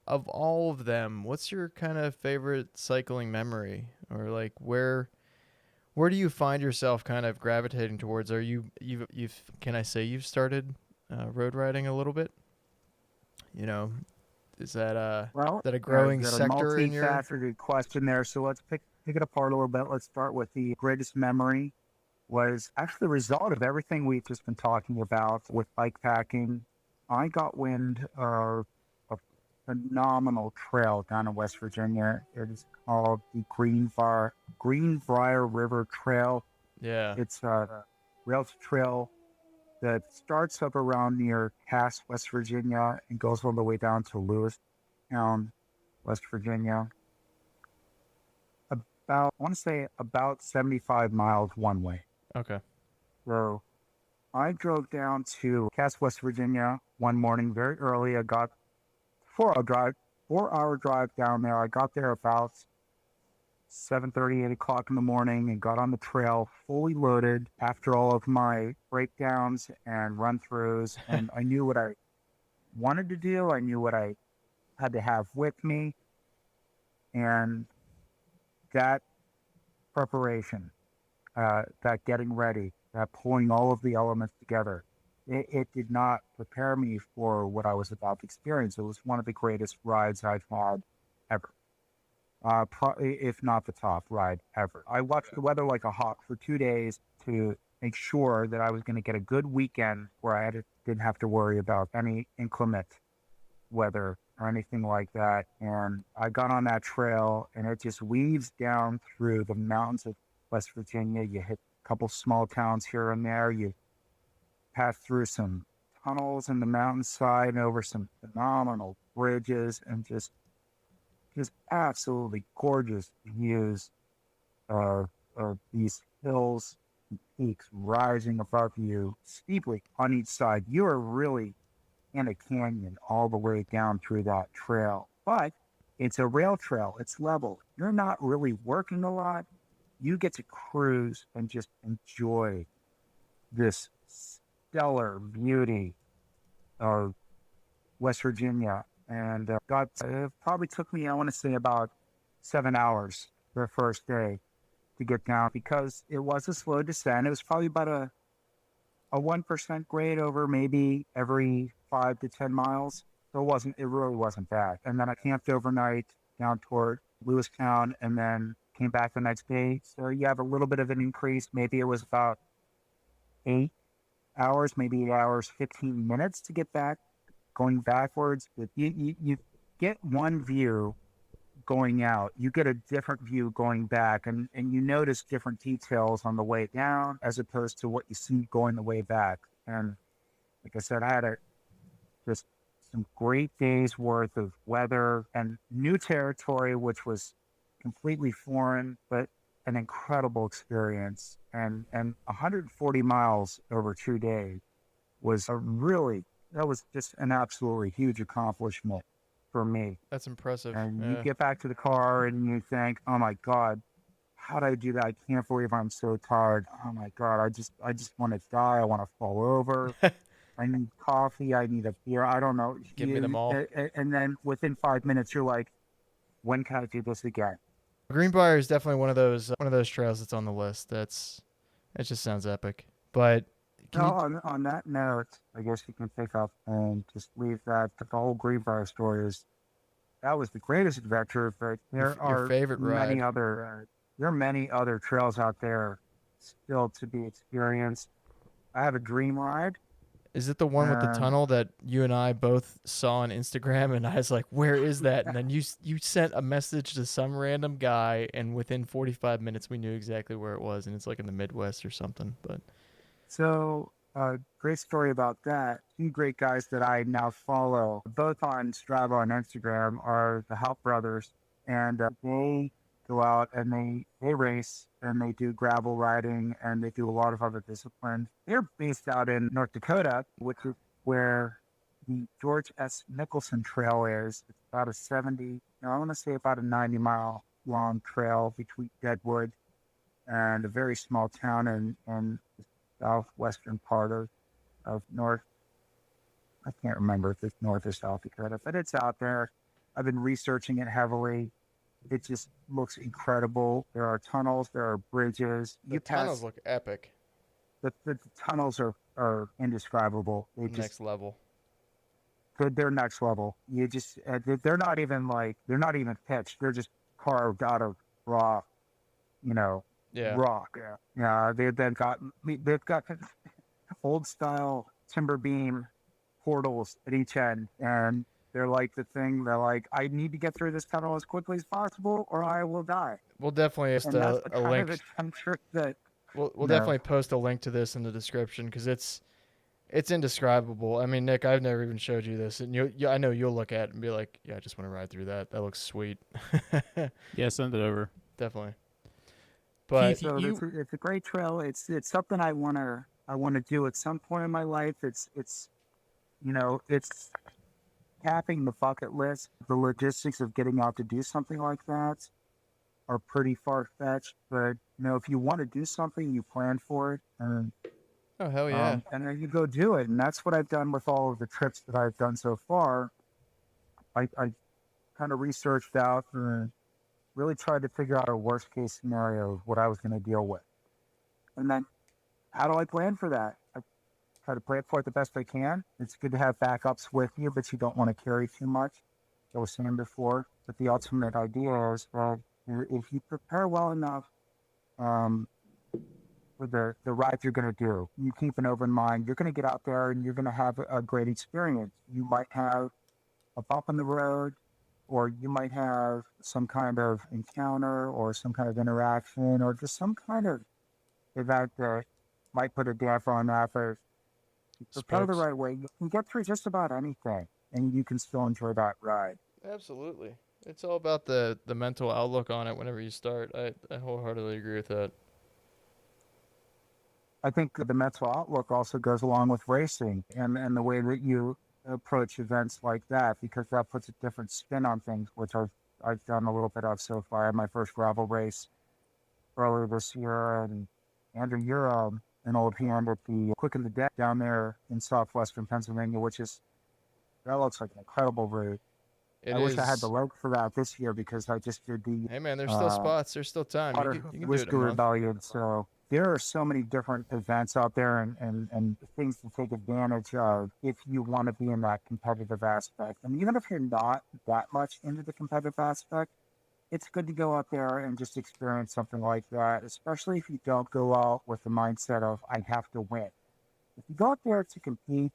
of all of them, what's your kind of favorite cycling memory? Or, like, where do you find yourself kind of gravitating towards? Are you've can I say you've started road riding a little bit? Is that a growing sector in your? Multifaceted question there. So let's pick it apart a little bit. Let's start with the greatest memory. Was actually the result of everything we've just been talking about with bike packing. I got wind of a phenomenal trail down in West Virginia. It is called the Greenbriar River Trail. Yeah. It's a rail trail that starts up around near Cass, West Virginia, and goes all the way down to Lewistown, West Virginia. I want to say about 75 miles one way. Okay. So I drove down to Cass, West Virginia one morning very early. I got 4-hour drive down there. I got there about 7:30, 8 o'clock in the morning and got on the trail fully loaded after all of my breakdowns and run-throughs. And I knew what I wanted to do. I knew what I had to have with me. And that preparation, that getting ready, that pulling all of the elements together, it did not prepare me for what I was about to experience. It was one of the greatest rides I've had ever. If not the top ride ever. I watched the weather like a hawk for 2 days to make sure that I was going to get a good weekend where I didn't have to worry about any inclement weather or anything like that. And I got on that trail and it just weaves down through the mountains of West Virginia. You hit a couple small towns here and there. You pass through some tunnels in the mountainside and over some phenomenal bridges and just absolutely gorgeous views of these hills and peaks rising above you steeply on each side. You are really in a canyon all the way down through that trail. But it's a rail trail. It's level. You're not really working a lot. You get to cruise and just enjoy this stellar beauty of West Virginia. And it probably took me, I want to say, about 7 hours the first day to get down because it was a slow descent. It was probably about a 1% grade over maybe every 5 to 10 miles. So it really wasn't bad. And then I camped overnight down toward Lewistown and then came back the next day. So you have a little bit of an increase. Maybe it was about 8 hours, maybe 8 hours, 15 minutes to get back. Going backwards, but you get one view going out, you get a different view going back, and you notice different details on the way down as opposed to what you see going the way back. And like I said, I had just some great days worth of weather and new territory, which was completely foreign, but an incredible experience. And 140 miles over 2 days was that was just an absolutely huge accomplishment for me. That's impressive. And Yeah. you get back to the car and you think, oh my God, how did I do that? I can't believe I'm so tired. Oh my God, I just want to die. I want to fall over. I need coffee. I need a beer. I don't know. Give me them all. And then within 5 minutes, you're like, when can I do this again? Greenbriar is definitely one of those trails that's on the list. It just sounds epic. But On that note, I guess you can pick up and just leave that. The whole Greenbriar story that was the greatest adventure, but there your are favorite many ride. other there are many other trails out there still to be experienced. I have a dream ride. Is it the one with the tunnel that you and I both saw on Instagram? And I was like, "Where is that?" And then you sent a message to some random guy, and within 45 minutes, we knew exactly where it was. And it's like in the Midwest or something. But So, great story about that. Two great guys that I now follow, both on Strava and Instagram, are the Halp brothers, and they go out and they race and they do gravel riding and they do a lot of other disciplines. They're based out in North Dakota, which is where the George S. Nicholson Trail is. It's about I want to say about a 90-mile long trail between Deadwood and a very small town in the southwestern part of North. I can't remember if it's North or South Dakota, but it's out there. I've been researching it heavily. It just looks incredible. There are tunnels, there are bridges. the tunnels look epic. The tunnels are indescribable. Next level. They're next level. They're not even pitched. They're just carved out of raw, rock. Yeah. They've got old style timber beam portals at each end, and they're like I need to get through this tunnel as quickly as possible or I will die. We'll definitely post a link. We'll definitely post a link to this in the description because it's indescribable. I mean, Nick, I've never even showed you this, and I know you'll look at it and be like, yeah, I just want to ride through that. That looks sweet. Yeah, send it over. Definitely. But Keith, it's a great trail. It's something I wanna do at some point in my life. It's tapping the bucket list. The logistics of getting out to do something like that are pretty far-fetched, but if you want to do something, you plan for it, and oh hell yeah, and then you go do it. And that's what I've done with all of the trips that I've done so far. I kind of researched out and really tried to figure out a worst-case scenario of what I was going to deal with, and then how do I plan for that? Try to plan for it the best I can. It's good to have backups with you, but you don't want to carry too much. I was saying before, but the ultimate idea is that if you prepare well enough for the ride you're going to do, you keep an open mind, you're going to get out there and you're going to have a great experience. You might have a bump in the road, or you might have some kind of encounter or some kind of interaction or just some kind of event that might put a damper on that. But prepare the right way, you can get through just about anything, and you can still enjoy that ride. Absolutely. It's all about the mental outlook on it whenever you start. I wholeheartedly agree with that. I think the mental outlook also goes along with racing and the way that you approach events like that, because that puts a different spin on things, which I've done a little bit of so far. I had my first gravel race earlier this year, and Andrew, you're an old hand at the Quick and the Dead down there in Southwestern Pennsylvania, that looks like an incredible route. I wish I had the luck for that this year because I just did the... Hey, man, there's still spots. There's still time. You can do it Whiskey Rebellion. So there are so many different events out there and things to take advantage of if you want to be in that competitive aspect. And even if you're not that much into the competitive aspect, it's good to go out there and just experience something like that, especially if you don't go out with the mindset of, I have to win. If you go out there to compete,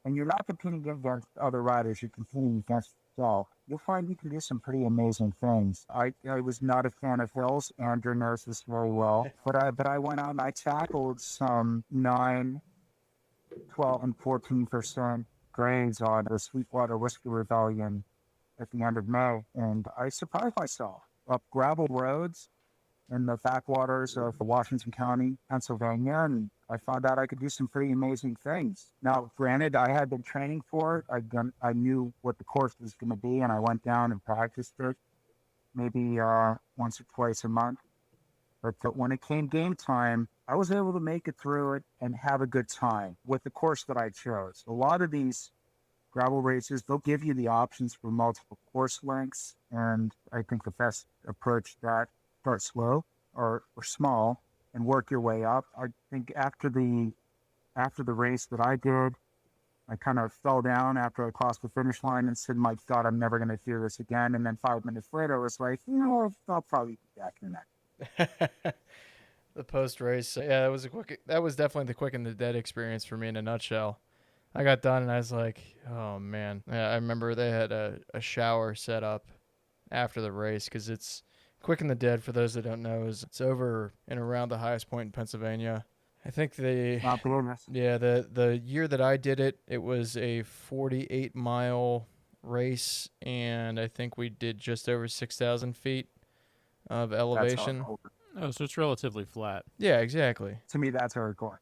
and you're not competing against other riders, you're competing against So you'll find you can do some pretty amazing things. I was not a fan of hills. Andrew knows this very well. But I went out and I tackled some 9, 12, and 14% grains on the Sweetwater Whiskey Rebellion at the end of May. And I surprised myself up gravel roads in the backwaters of Washington County, Pennsylvania, and I found out I could do some pretty amazing things. Now, granted, I had been training for it. I knew what the course was going to be, and I went down and practiced it maybe once or twice a month. But when it came game time, I was able to make it through it and have a good time with the course that I chose. A lot of these gravel races, they'll give you the options for multiple course lengths, and I think the best approach to that, start slow or small and work your way up. I think after the race that I did, I kind of fell down after I crossed the finish line and said, "My God, I'm never going to do this again." And then 5 minutes later, I was like, I'll probably be back in that. The post race, yeah, that was definitely the quick and the dead experience for me in a nutshell. I got done and I was like, oh man. Yeah, I remember they had a shower set up after the race because it's quick and the dead. For those that don't know, it's over and around the highest point in Pennsylvania. I think the year that I did it, it was a 48-mile race, and I think we did just over 6,000 feet of elevation. Oh, so it's relatively flat. Yeah, exactly. To me, that's hardcore.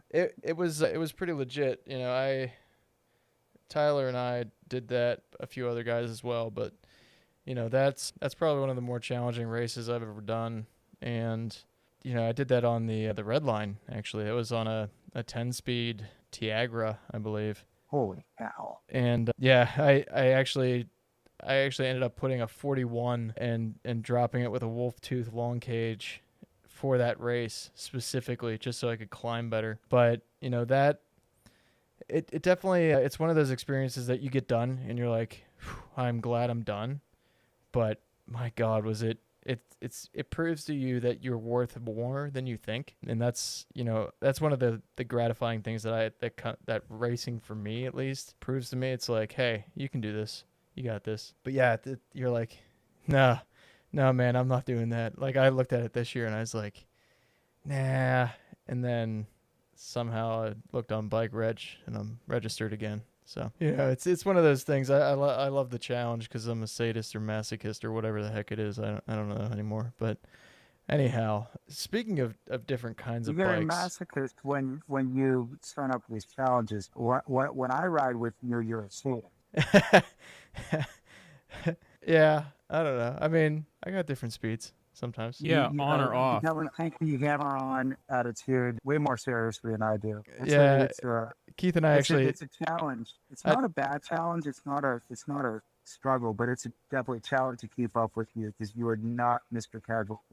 It was pretty legit. Tyler and I did that, a few other guys as well, but that's probably one of the more challenging races I've ever done. And I did that on the red line. Actually, it was on a 10-speed Tiagra, I believe. Holy cow! And I actually ended up putting a 41 and dropping it with a wolf tooth long cage for that race specifically, just so I could climb better. But that it definitely it's one of those experiences that you get done and you're like, I'm glad I'm done. But my God, was it proves to you that you're worth more than you think, and that's one of the gratifying things that racing, for me at least, proves to me. It's like, hey, you can do this, you got this. But yeah, you're like, no man, I'm not doing that. Like, I looked at it this year and I was like, nah, and then somehow I looked on Bike Reg and I'm registered again. So it's one of those things. I love the challenge because I'm a sadist or masochist or whatever the heck it is. I don't know anymore. But anyhow, speaking of different kinds of bikes, you're a masochist when you sign up for these challenges. When I ride with you, you're a sadist. Yeah, I don't know. I mean, I got different speeds sometimes. Yeah, on or off. You have our on attitude way more seriously than I do. Keith and I it's a challenge. It's not a bad challenge. It's not a struggle, but it's definitely a challenge to keep up with you because you are not Mr. Casual.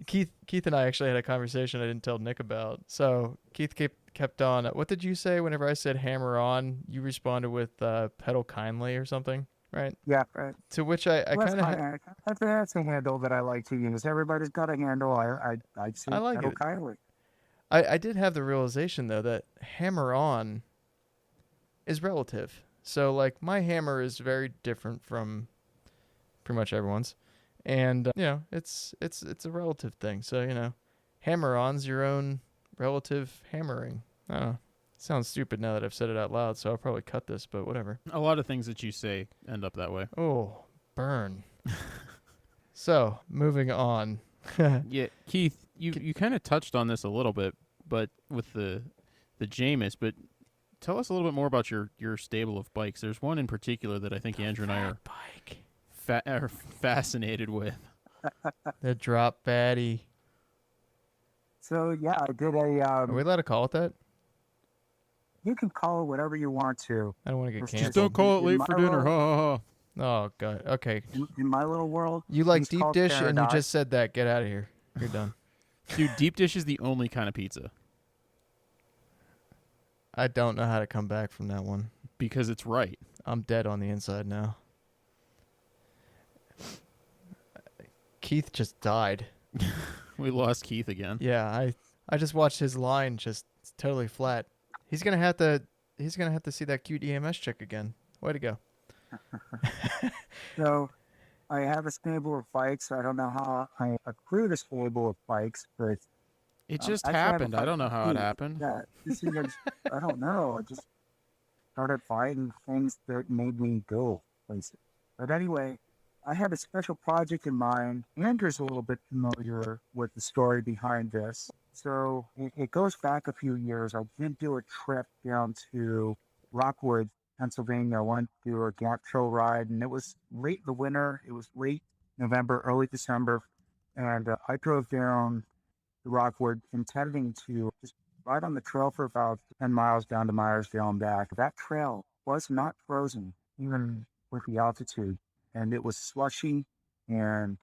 Keith and I actually had a conversation I didn't tell Nick about. So Keith kept on. What did you say whenever I said hammer on? You responded with pedal kindly or something, right? Yeah, right. To which I kind of that's a handle that I like to use. Everybody's got a handle. I say I like pedal it. kindly. I did have the realization, though, that hammer on is relative. So, like, my hammer is very different from pretty much everyone's. And, it's a relative thing. So, hammer on's your own relative hammering. I don't know. It sounds stupid now that I've said it out loud, so I'll probably cut this, but whatever. A lot of things that you say end up that way. Oh, burn. So, moving on. Yeah, Keith, you kind of touched on this a little bit, but with the Jamis, but tell us a little bit more about your stable of bikes. There's one in particular that I think Andrew and I are fascinated with. The drop fatty. So yeah, I did a. Are we allowed to call it that? You can call it whatever you want to. I don't want to get canceled. Just don't call it late for dinner. Ha ha ha. Oh God. Okay. In my little world, you like it's deep called dish, Paradise. and you just said that. Get out of here. You're done. Dude, deep dish is the only kind of pizza. I don't know how to come back from that one. Because it's right. I'm dead on the inside now. Keith just died. We lost Keith again. Yeah, I just watched his line just totally flat. He's gonna have to see that cute EMS chick again. Way to go. So I have a stable of bikes. I don't know how I accrued a stable of bikes, but It just actually I have a happened. I bike don't know how it fleet. happened. Yeah, this thing I don't know. I just started buying things that made me go places. But anyway, I had a special project in mind. Andrew's a little bit familiar with the story behind this. So it goes back a few years. I did do a trip down to Rockwood, Pennsylvania. I went to do a gap trail ride, and it was late in the winter. It was late November, early December. And I drove down to Rockwood intending to just ride on the trail for about 10 miles down to Myersdale and back. That trail was not frozen, even with the altitude, and it was slushy, and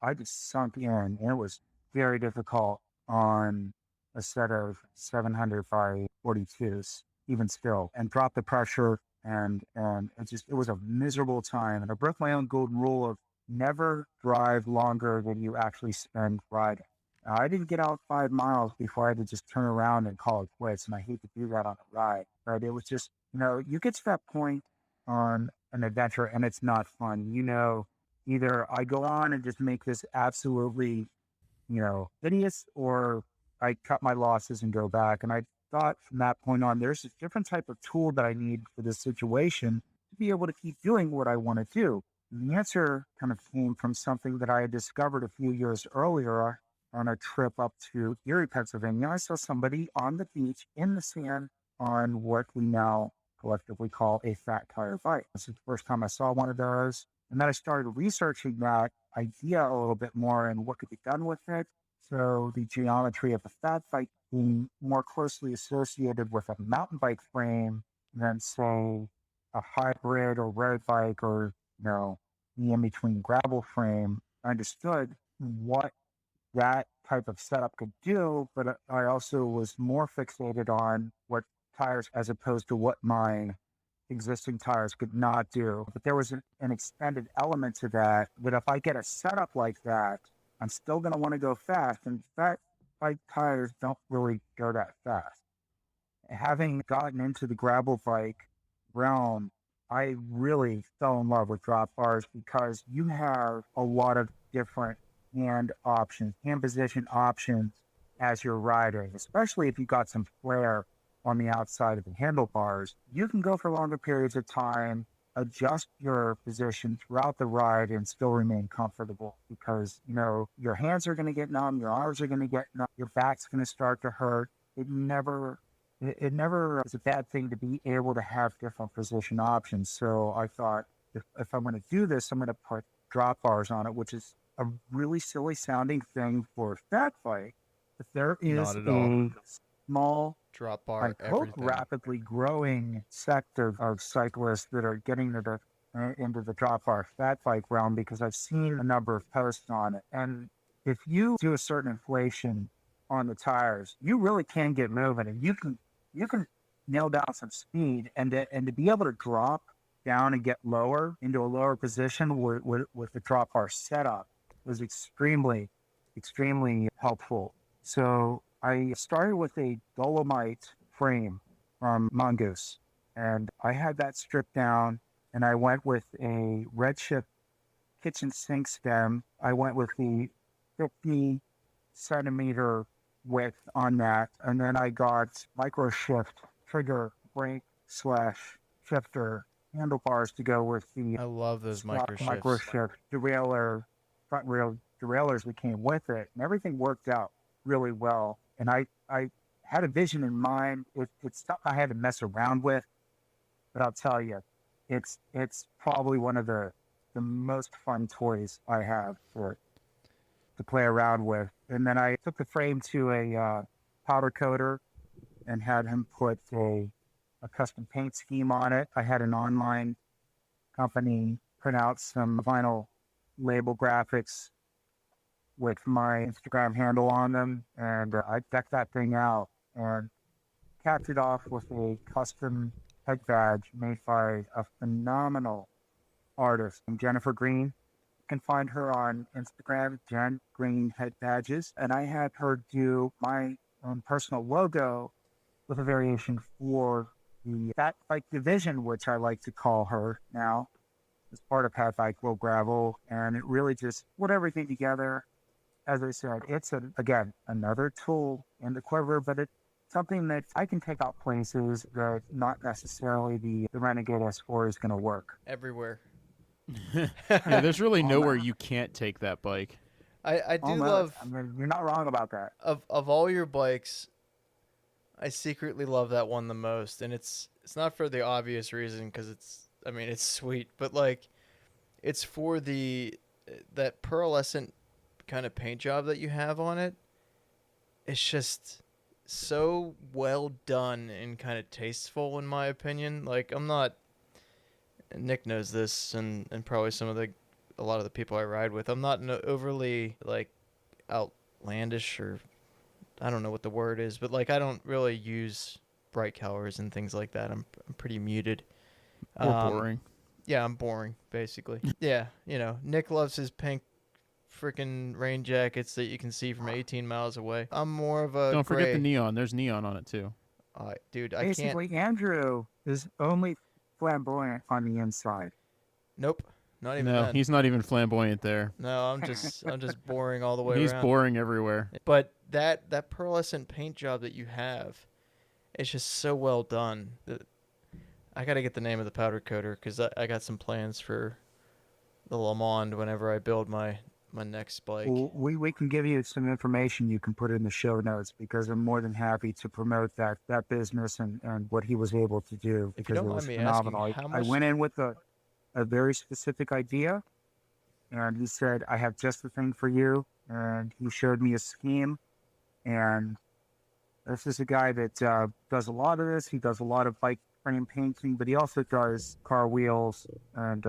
I just sunk in, and it was very difficult on a set of 700 by 42s, even still, and dropped the pressure, and it was a miserable time. And I broke my own golden rule of never drive longer than you actually spend riding. I didn't get out 5 miles before I had to just turn around and call it quits. And I hate to do that on a ride, but it was just, you get to that point on an adventure and it's not fun. Either I go on and just make this absolutely, hideous, or I cut my losses and go back. And I thought from that point on, there's a different type of tool that I need for this situation to be able to keep doing what I want to do. And the answer kind of came from something that I had discovered a few years earlier on a trip up to Erie, Pennsylvania. I saw somebody on the beach in the sand on what we now collectively call a fat tire bike. This is the first time I saw one of those. And then I started researching that idea a little bit more and what could be done with it. So the geometry of a fat bike being more closely associated with a mountain bike frame than, say, a hybrid or road bike or, the in-between gravel frame. I understood what that type of setup could do, but I also was more fixated on what tires as opposed to what my existing tires could not do. But there was an extended element to that, that if I get a setup like that, I'm still going to want to go fast. And fat bike tires don't really go that fast. Having gotten into the gravel bike realm, I really fell in love with drop bars because you have a lot of different hand position options as you're riding, especially if you got some flair on the outside of the handlebars. You can go for longer periods of time, adjust your position throughout the ride, and still remain comfortable because, your hands are going to get numb, your arms are going to get numb, your back's going to start to hurt. It never is a bad thing to be able to have different position options. So I thought, if I'm going to do this, I'm going to put drop bars on it, which is a really silly sounding thing for a fat bike. But there is Not at all. a small, Drop bar, I hope, everything. rapidly growing sector of cyclists that are getting into the drop bar fat bike realm, because I've seen a number of posts on it. And if you do a certain inflation on the tires, you really can get moving, and you can nail down some speed, and to be able to drop down and get lower into a lower position with the drop bar setup was extremely, extremely helpful. So I started with a Dolomite frame from Mongoose, and I had that stripped down, and I went with a Redshift kitchen sink stem. I went with the 50 centimeter width on that, and then I got micro shift trigger brake / shifter handlebars to go with the I love those micro micro shifts. shift front rail derailleurs that came with it, and everything worked out really well. And I had a vision in mind. It's stuff I had to mess around with, but I'll tell you, it's probably one of the most fun toys I have to play around with. And then I took the frame to a powder coater and had him put a custom paint scheme on it. I had an online company print out some vinyl label graphics with my Instagram handle on them, and I decked that thing out and capped it off with a custom head badge made by a phenomenal artist, Jennifer Green. You can find her on Instagram, Jen Green Head Badges, and I had her do my own personal logo with a variation for the Fat Bike division, which I like to call her now. as part of Pat Bike Will Gravel, and it really just put everything together. As I said, it's again another tool in the quiver, but it's something that I can take out places that not necessarily the Renegade S4 is going to work. Everywhere. Yeah, there's really All nowhere that. you can't take that bike. I do Almost. love I mean, you're not wrong about that. of all your bikes, I secretly love that one the most, and it's not for the obvious reason because it's sweet, but like it's for that pearlescent kind of paint job that you have on it. It's just so well done and kind of tasteful in my opinion. Like I'm not Nick knows this and probably a lot of the people I ride with. I'm not overly like outlandish or I don't know what the word is, but like I don't really use bright colors and things like that. I'm pretty muted. Or boring. Yeah, I'm boring basically. Yeah, Nick loves his pink freaking rain jackets that you can see from 18 miles away. I'm more of a Don't forget gray. the neon. There's neon on it too. Dude, I can't. Basically, Andrew is only flamboyant on the inside. Nope, not even No, then. he's not even flamboyant there. No, I'm just boring all the way He's around. boring everywhere. But that pearlescent paint job that you have, it's just so well done. I got to get the name of the powder coater because I got some plans for the Le Monde whenever I build my next bike. Well, we can give you some information you can put in the show notes because I'm more than happy to promote that business and what he was able to do If you because don't it mind was me phenomenal. asking, how I much? went in with a very specific idea, and he said, "I have just the thing for you," and he showed me a scheme. And this is a guy that does a lot of this. He does a lot of bike frame painting, but he also does car wheels and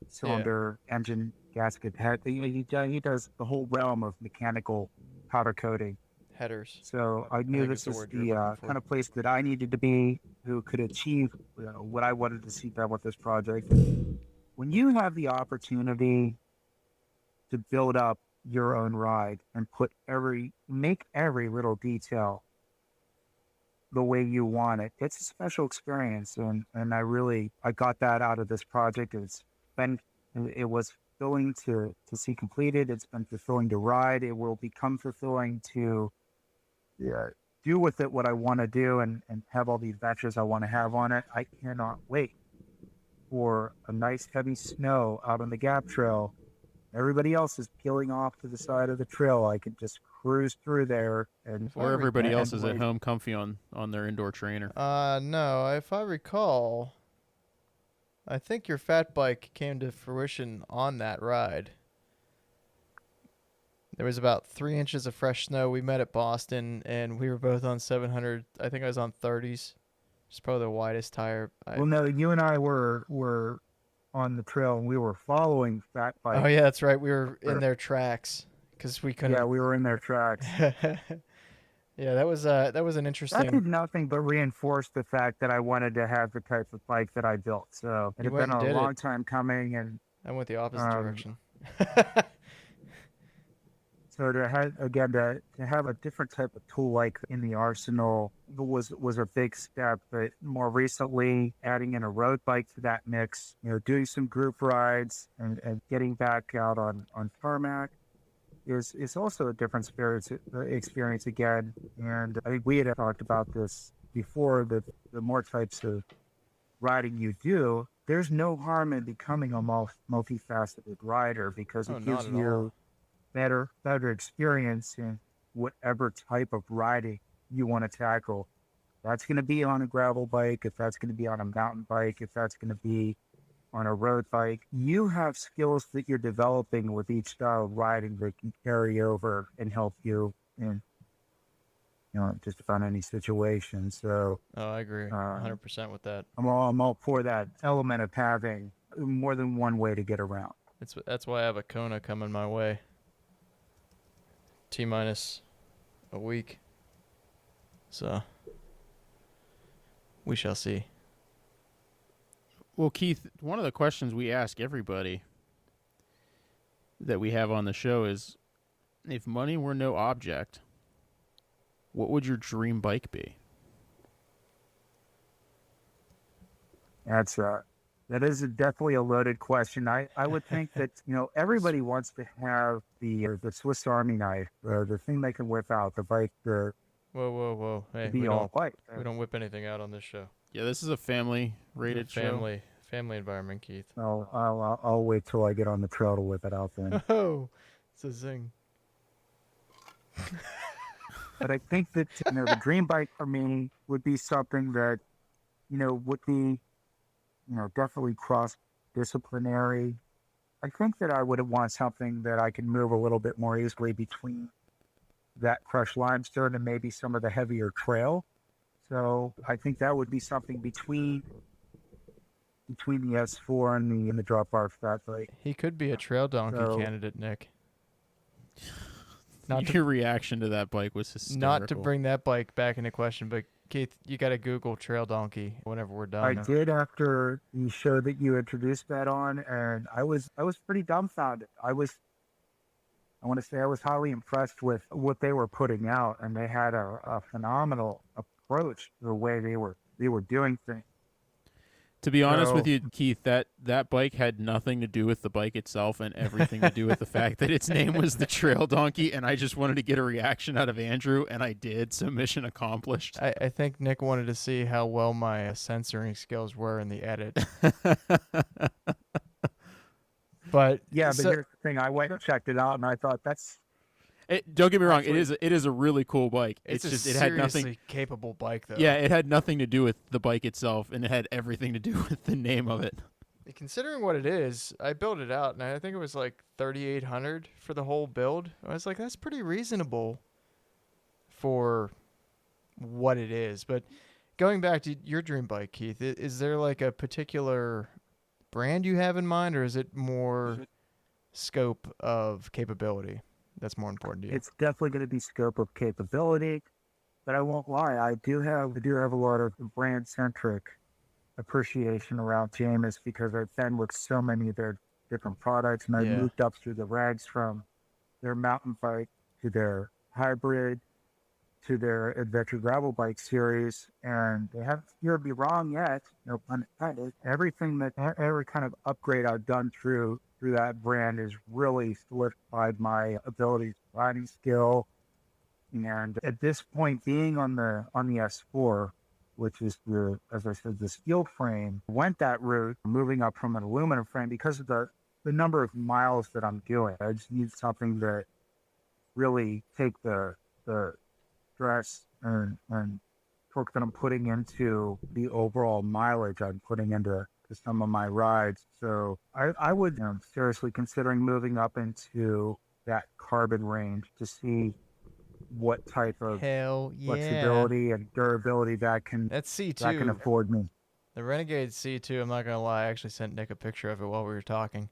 cylinder, engine, gasket, head. He does the whole realm of mechanical powder coating. Headers. So I knew think it's this the is word you're the looking for. kind of place that I needed to be, who could achieve what I wanted to see done with this project. When you have the opportunity to build up your own ride and make every little detail the way you want it, it's a special experience. And I got that out of this project. It was fulfilling to see completed. It's been fulfilling to ride. It will become fulfilling to do with it what I want to do and have all the adventures I want to have on it. I cannot wait for a nice heavy snow out on the Gap Trail. Everybody else is peeling off to the side of the trail. I can just cruise through there Or everybody else is wait. at home comfy on their indoor trainer. No. If I recall, I think your fat bike came to fruition on that ride. There was about 3 inches of fresh snow. We met at Boston, and we were both on 700. I think I was on 30s. It's probably the widest tire. Well, no, you and I were on the trail and we were following Fat Bike. Oh yeah, that's right. We were in their tracks because we couldn't. Yeah, we were in their tracks. Yeah, that was an That interesting. did nothing but reinforce the fact that I wanted to have the type of bike that I built. So it You had went been and a did long it. time coming, and I went the opposite direction. so to have a different type of tool like in the arsenal was a big step. But more recently, adding in a road bike to that mix, doing some group rides and getting back out on tarmac is also a different experience again. And I think we had talked about this before. The more types of riding you do, there's no harm in becoming a multifaceted rider because it gives you better experience in whatever type of riding you want to tackle. That's going to be on a gravel bike, if that's going to be on a mountain bike, if that's going to be on a road bike. You have skills that you're developing with each style of riding that can carry over and help you in just about any situation. So I agree 100% with that. I'm all for that element of having more than one way to get around. That's why I have a Kona coming my way. T-minus a week. So we shall see. Well, Keith, one of the questions we ask everybody that we have on the show is, if money were no object, what would your dream bike be? That's That is definitely a loaded question. I would think that, everybody wants to have the Swiss Army knife, the thing they can whip out, the bike, the Whoa. Hey, be all bike. we don't whip anything out on this show. Yeah, this is a family-rated show. Family environment, Keith. I'll wait till I get on the trail to whip it out then. Oh, it's a zing. But I think that the dream bike for me would be something that would be definitely cross-disciplinary. I think that I would want something that I can move a little bit more easily between that crushed limestone and maybe some of the heavier trail. So I think that would be something between the S4 and the drop bar fat bike. He could be a trail donkey candidate, Nick. Your reaction to that bike was hysterical. Not to bring that bike back into question, but Keith, you got to Google trail donkey whenever we're done. I did after the show that you introduced that on, and I was pretty dumbfounded. I want to say I was highly impressed with what they were putting out, and they had a phenomenal approach to the way they were doing things. To be honest with you, Keith, that bike had nothing to do with the bike itself and everything to do with the fact that its name was the Trail Donkey, and I just wanted to get a reaction out of Andrew, and I did, so mission accomplished. I think Nick wanted to see how well my censoring skills were in the edit. But here's the thing. I went and checked it out, and I thought don't get me wrong. It is a really cool bike. It's just it had nothing capable bike though. Yeah, it had nothing to do with the bike itself, and it had everything to do with the name of it. Considering what it is, I built it out, and I think it was like $3,800 for the whole build. I was like, that's pretty reasonable for what it is. But going back to your dream bike, Keith, is there like a particular brand you have in mind, or is it more scope of capability that's more important to you? It's definitely going to be scope of capability, but I won't lie. I do have a lot of brand centric appreciation around Jamis because I've been with so many of their different products, and I moved up through the ranks from their mountain bike to their hybrid to their adventure gravel bike series, and they haven't steered me wrong yet. No pun intended. Every kind of upgrade I've done through that brand has really solidified my abilities, riding skill, and at this point, being on the S4, which is as I said, the steel frame, went that route, moving up from an aluminum frame because of the number of miles that I'm doing. I just need something that really take the stress and torque that I'm putting into the overall mileage I'm putting into some of my rides. So I would seriously considering moving up into that carbon range to see what type of flexibility and durability that can afford me. The Renegade C2, I'm not gonna lie, I actually sent Nick a picture of it while we were talking.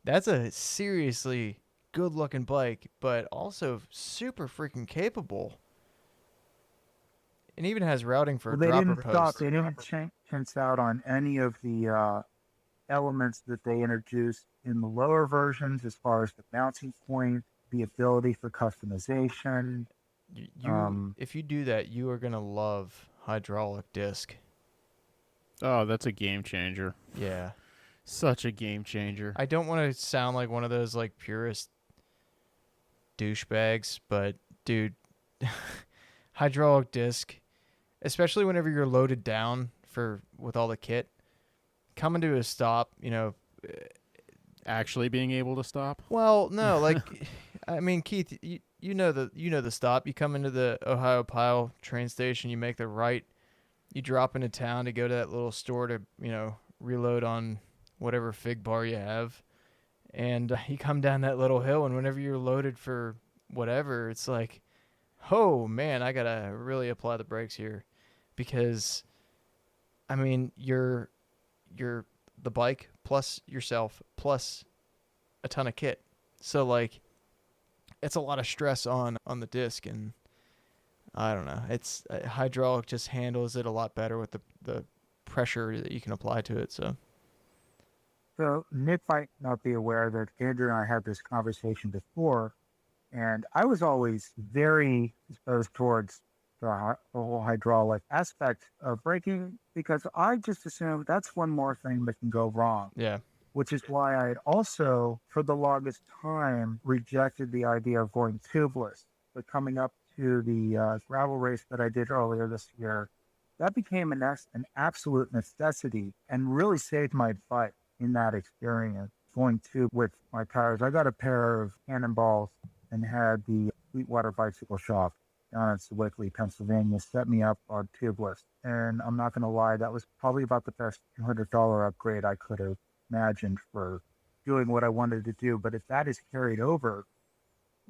That's a seriously good looking bike, but also super freaking capable. It even has routing for a dropper post. They didn't chance out on any of the elements that they introduced in the lower versions as far as the mounting point, the ability for customization. If you do that, you are going to love hydraulic disc. Oh, that's a game changer. Yeah. Such a game changer. I don't want to sound like one of those like purist douchebags, but dude, hydraulic disc, especially whenever you're loaded down with all the kit, coming to a stop, actually being able to stop. Well, no, like, I mean, Keith, you know the stop. You come into the Ohio Pile train station, you make the right, you drop into town to go to that little store to reload on whatever fig bar you have, and you come down that little hill, and whenever you're loaded for whatever, it's like, oh man, I gotta really apply the brakes here, because I mean you're the bike plus yourself plus a ton of kit, so like it's a lot of stress on the disc, and I don't know, it's hydraulic just handles it a lot better with the pressure that you can apply to it. So Nick might not be aware that Andrew and I had this conversation before, and I was always very disposed towards the whole hydraulic aspect of braking, because I just assumed that's one more thing that can go wrong. Yeah. Which is why I had also, for the longest time, rejected the idea of going tubeless. But coming up to the gravel race that I did earlier this year, that became an absolute necessity and really saved my butt in that experience. Going tube with my tires, I got a pair of Cannonballs and had the Sweetwater Bicycle Shop down in Sewickley, Pennsylvania, set me up on tubeless. And I'm not going to lie, that was probably about the best $200 upgrade I could have imagined for doing what I wanted to do. But if that is carried over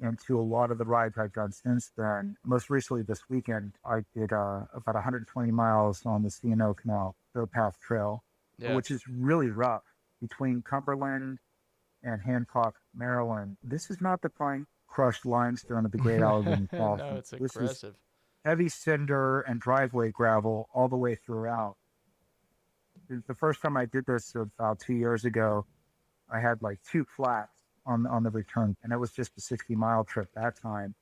into a lot of the rides I've done since then, most recently this weekend, I did about 120 miles on the C&O Canal Towpath Trail, which is really rough between Cumberland and Hancock, Maryland. This is not the fine crushed limestone of the Great Allegheny Fault. No, it's This aggressive. is heavy cinder and driveway gravel all the way throughout. The first time I did this about 2 years ago, I had like 2 flats on the return, and it was just a 60-mile trip that time.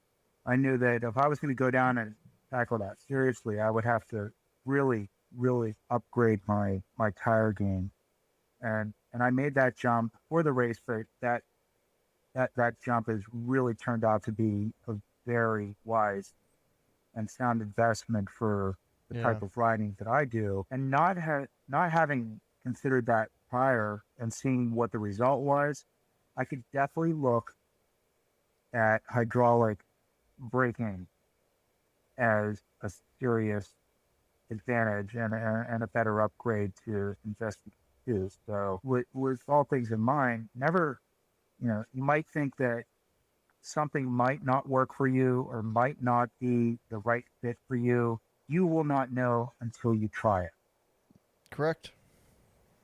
I knew that if I was going to go down and tackle that seriously, I would have to really, really upgrade my tire game. And I made that jump for the race, but that jump has really turned out to be a very wise and sound investment for the type of riding that I do. And not having considered that prior and seeing what the result was, I could definitely look at hydraulic braking as a serious advantage and a better upgrade to invest in. So with all things in mind, never, you might think that something might not work for you or might not be the right fit for you. You will not know until you try it. Correct.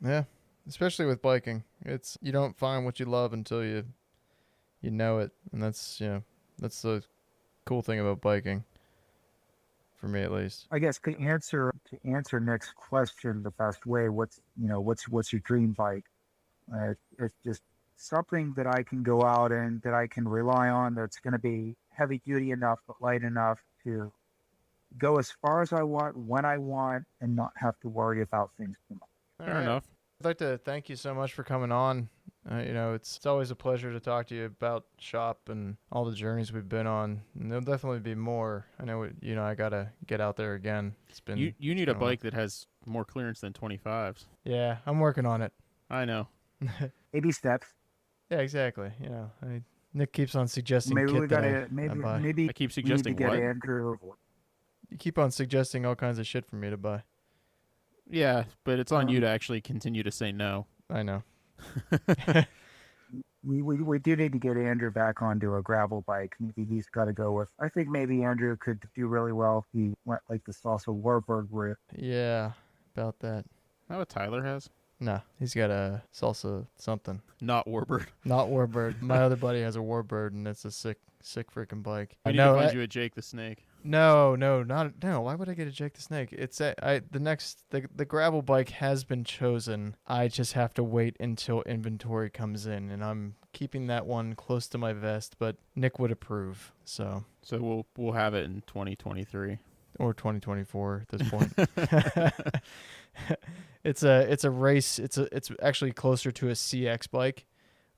Yeah. Especially with biking. It's you don't find what you love until you know it. And that's that's the cool thing about biking. For me at least. I guess to answer Nick's question the best way, what's your dream bike? It's just something that I can go out and that I can rely on, that's going to be heavy duty enough but light enough to go as far as I want, when I want, and not have to worry about things too much. Fair enough. I'd like to thank you so much for coming on. It's always a pleasure to talk to you about shop and all the journeys we've been on. And there'll definitely be more. I know, I got to get out there again. It's been You need a bike that has more clearance than 25s. Yeah, I'm working on it. I know. Baby steps. Yeah, exactly. Nick keeps on suggesting Maybe kit we that gotta maybe I keep we need to suggesting get what? Andrew. You keep on suggesting all kinds of shit for me to buy. Yeah, but it's on you to actually continue to say no. I know. We do need to get Andrew back onto a gravel bike. Maybe he's got to go with. I think maybe Andrew could do really well if he went like the Salsa Warbird route. Yeah, about that. Is that what Tyler has? No, he's got a salsa something. Not Warbird. Not Warbird. My other buddy has a Warbird, and it's a sick freaking bike. We need to find you a Jake the Snake. No. Why would I get a Jake the Snake? It's the gravel bike has been chosen. I just have to wait until inventory comes in, and I'm keeping that one close to my vest. But Nick would approve, so we'll have it in 2023 or 2024 at this point. It's a race. It's actually closer to a CX bike.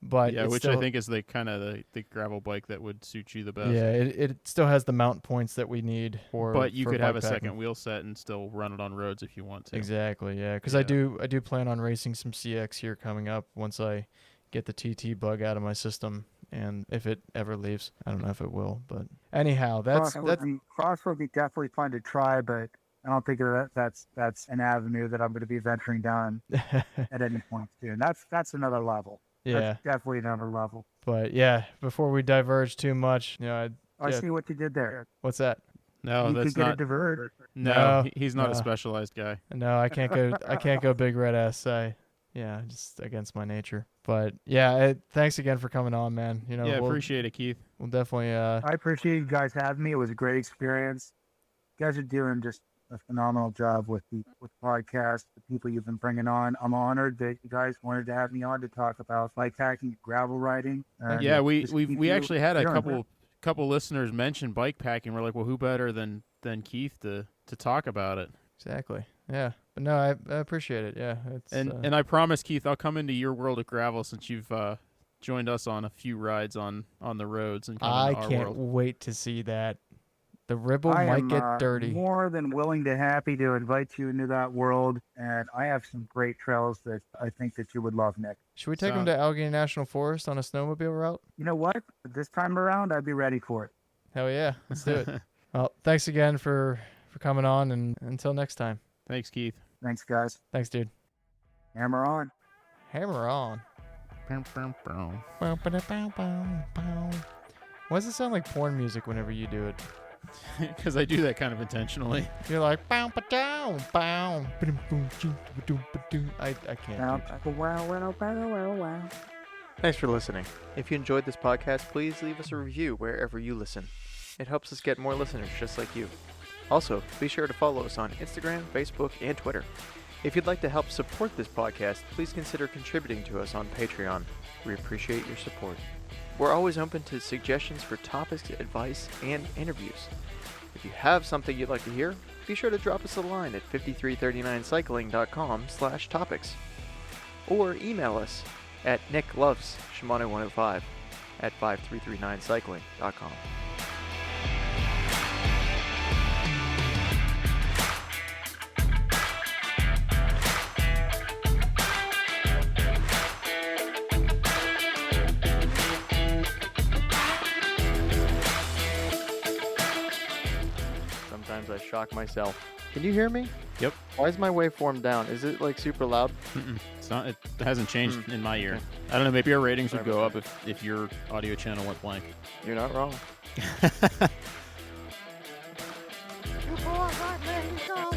But yeah, which I think is the kind of the gravel bike that would suit you the best. Yeah, it still has the mount points that we need for. But you could have a bike packing. second wheel set and still run it on roads if you want to. Exactly, yeah. Because I do plan on racing some CX here coming up once I get the TT bug out of my system, and if it ever leaves, I don't know if it will. But anyhow, cross would be definitely fun to try, but I don't think that's an avenue that I'm going to be venturing down at any point soon. That's another level. Yeah, that's definitely another level. But yeah, before we diverge too much, I see what you did there. What's that? No, you that's could get not. a divert. No, he's not a specialized guy. No, I can't go. I can't go big red ass. Just against my nature. But yeah, thanks again for coming on, man. We'll appreciate it, Keith. We'll definitely. I appreciate you guys having me. It was a great experience. You guys are doing just a phenomenal job with the podcast, the people you've been bringing on. I'm honored that you guys wanted to have me on to talk about bike packing, gravel riding. Yeah, we actually had a couple listeners mention bike packing. We're like, well, who better than than Keith to talk about it. Exactly. Yeah. But no, I appreciate it. Yeah. It's And I promise, Keith, I'll come into your world of gravel since you've joined us on a few rides on the roads and come I into our can't world. wait to see that. The ribble I might am get dirty. more than willing to happy to invite you into that world, and I have some great trails that I think that you would love, Nick. Should we take him to Allegheny National Forest on a snowmobile route? You know what? This time around, I'd be ready for it. Hell yeah, let's do it. Well, thanks again for coming on, and until next time. Thanks, Keith. Thanks, guys. Thanks, dude. Hammer on. Hammer on. Why does it sound like porn music whenever you do it? Because I do that kind of intentionally. You're like, bow, ba-dow, bow, ba-dum, boom, ba-dum. I can't. Thanks for listening. If you enjoyed this podcast, please leave us a review wherever you listen. It helps us get more listeners just like you. Also, be sure to follow us on Instagram, Facebook, and Twitter. If you'd like to help support this podcast, please consider contributing to us on Patreon. We appreciate your support. We're always open to suggestions for topics, advice, and interviews. If you have something you'd like to hear, be sure to drop us a line at 5339cycling.com/topics. Or email us at nicklovesshimano105@5339cycling.com. Sometimes I shock myself. Can you hear me? Yep. Why is my waveform down? Is it like super loud? It's not. It hasn't changed in my ear. I don't know. Maybe our ratings would go up if your audio channel went blank. You're not wrong. You boys like me, go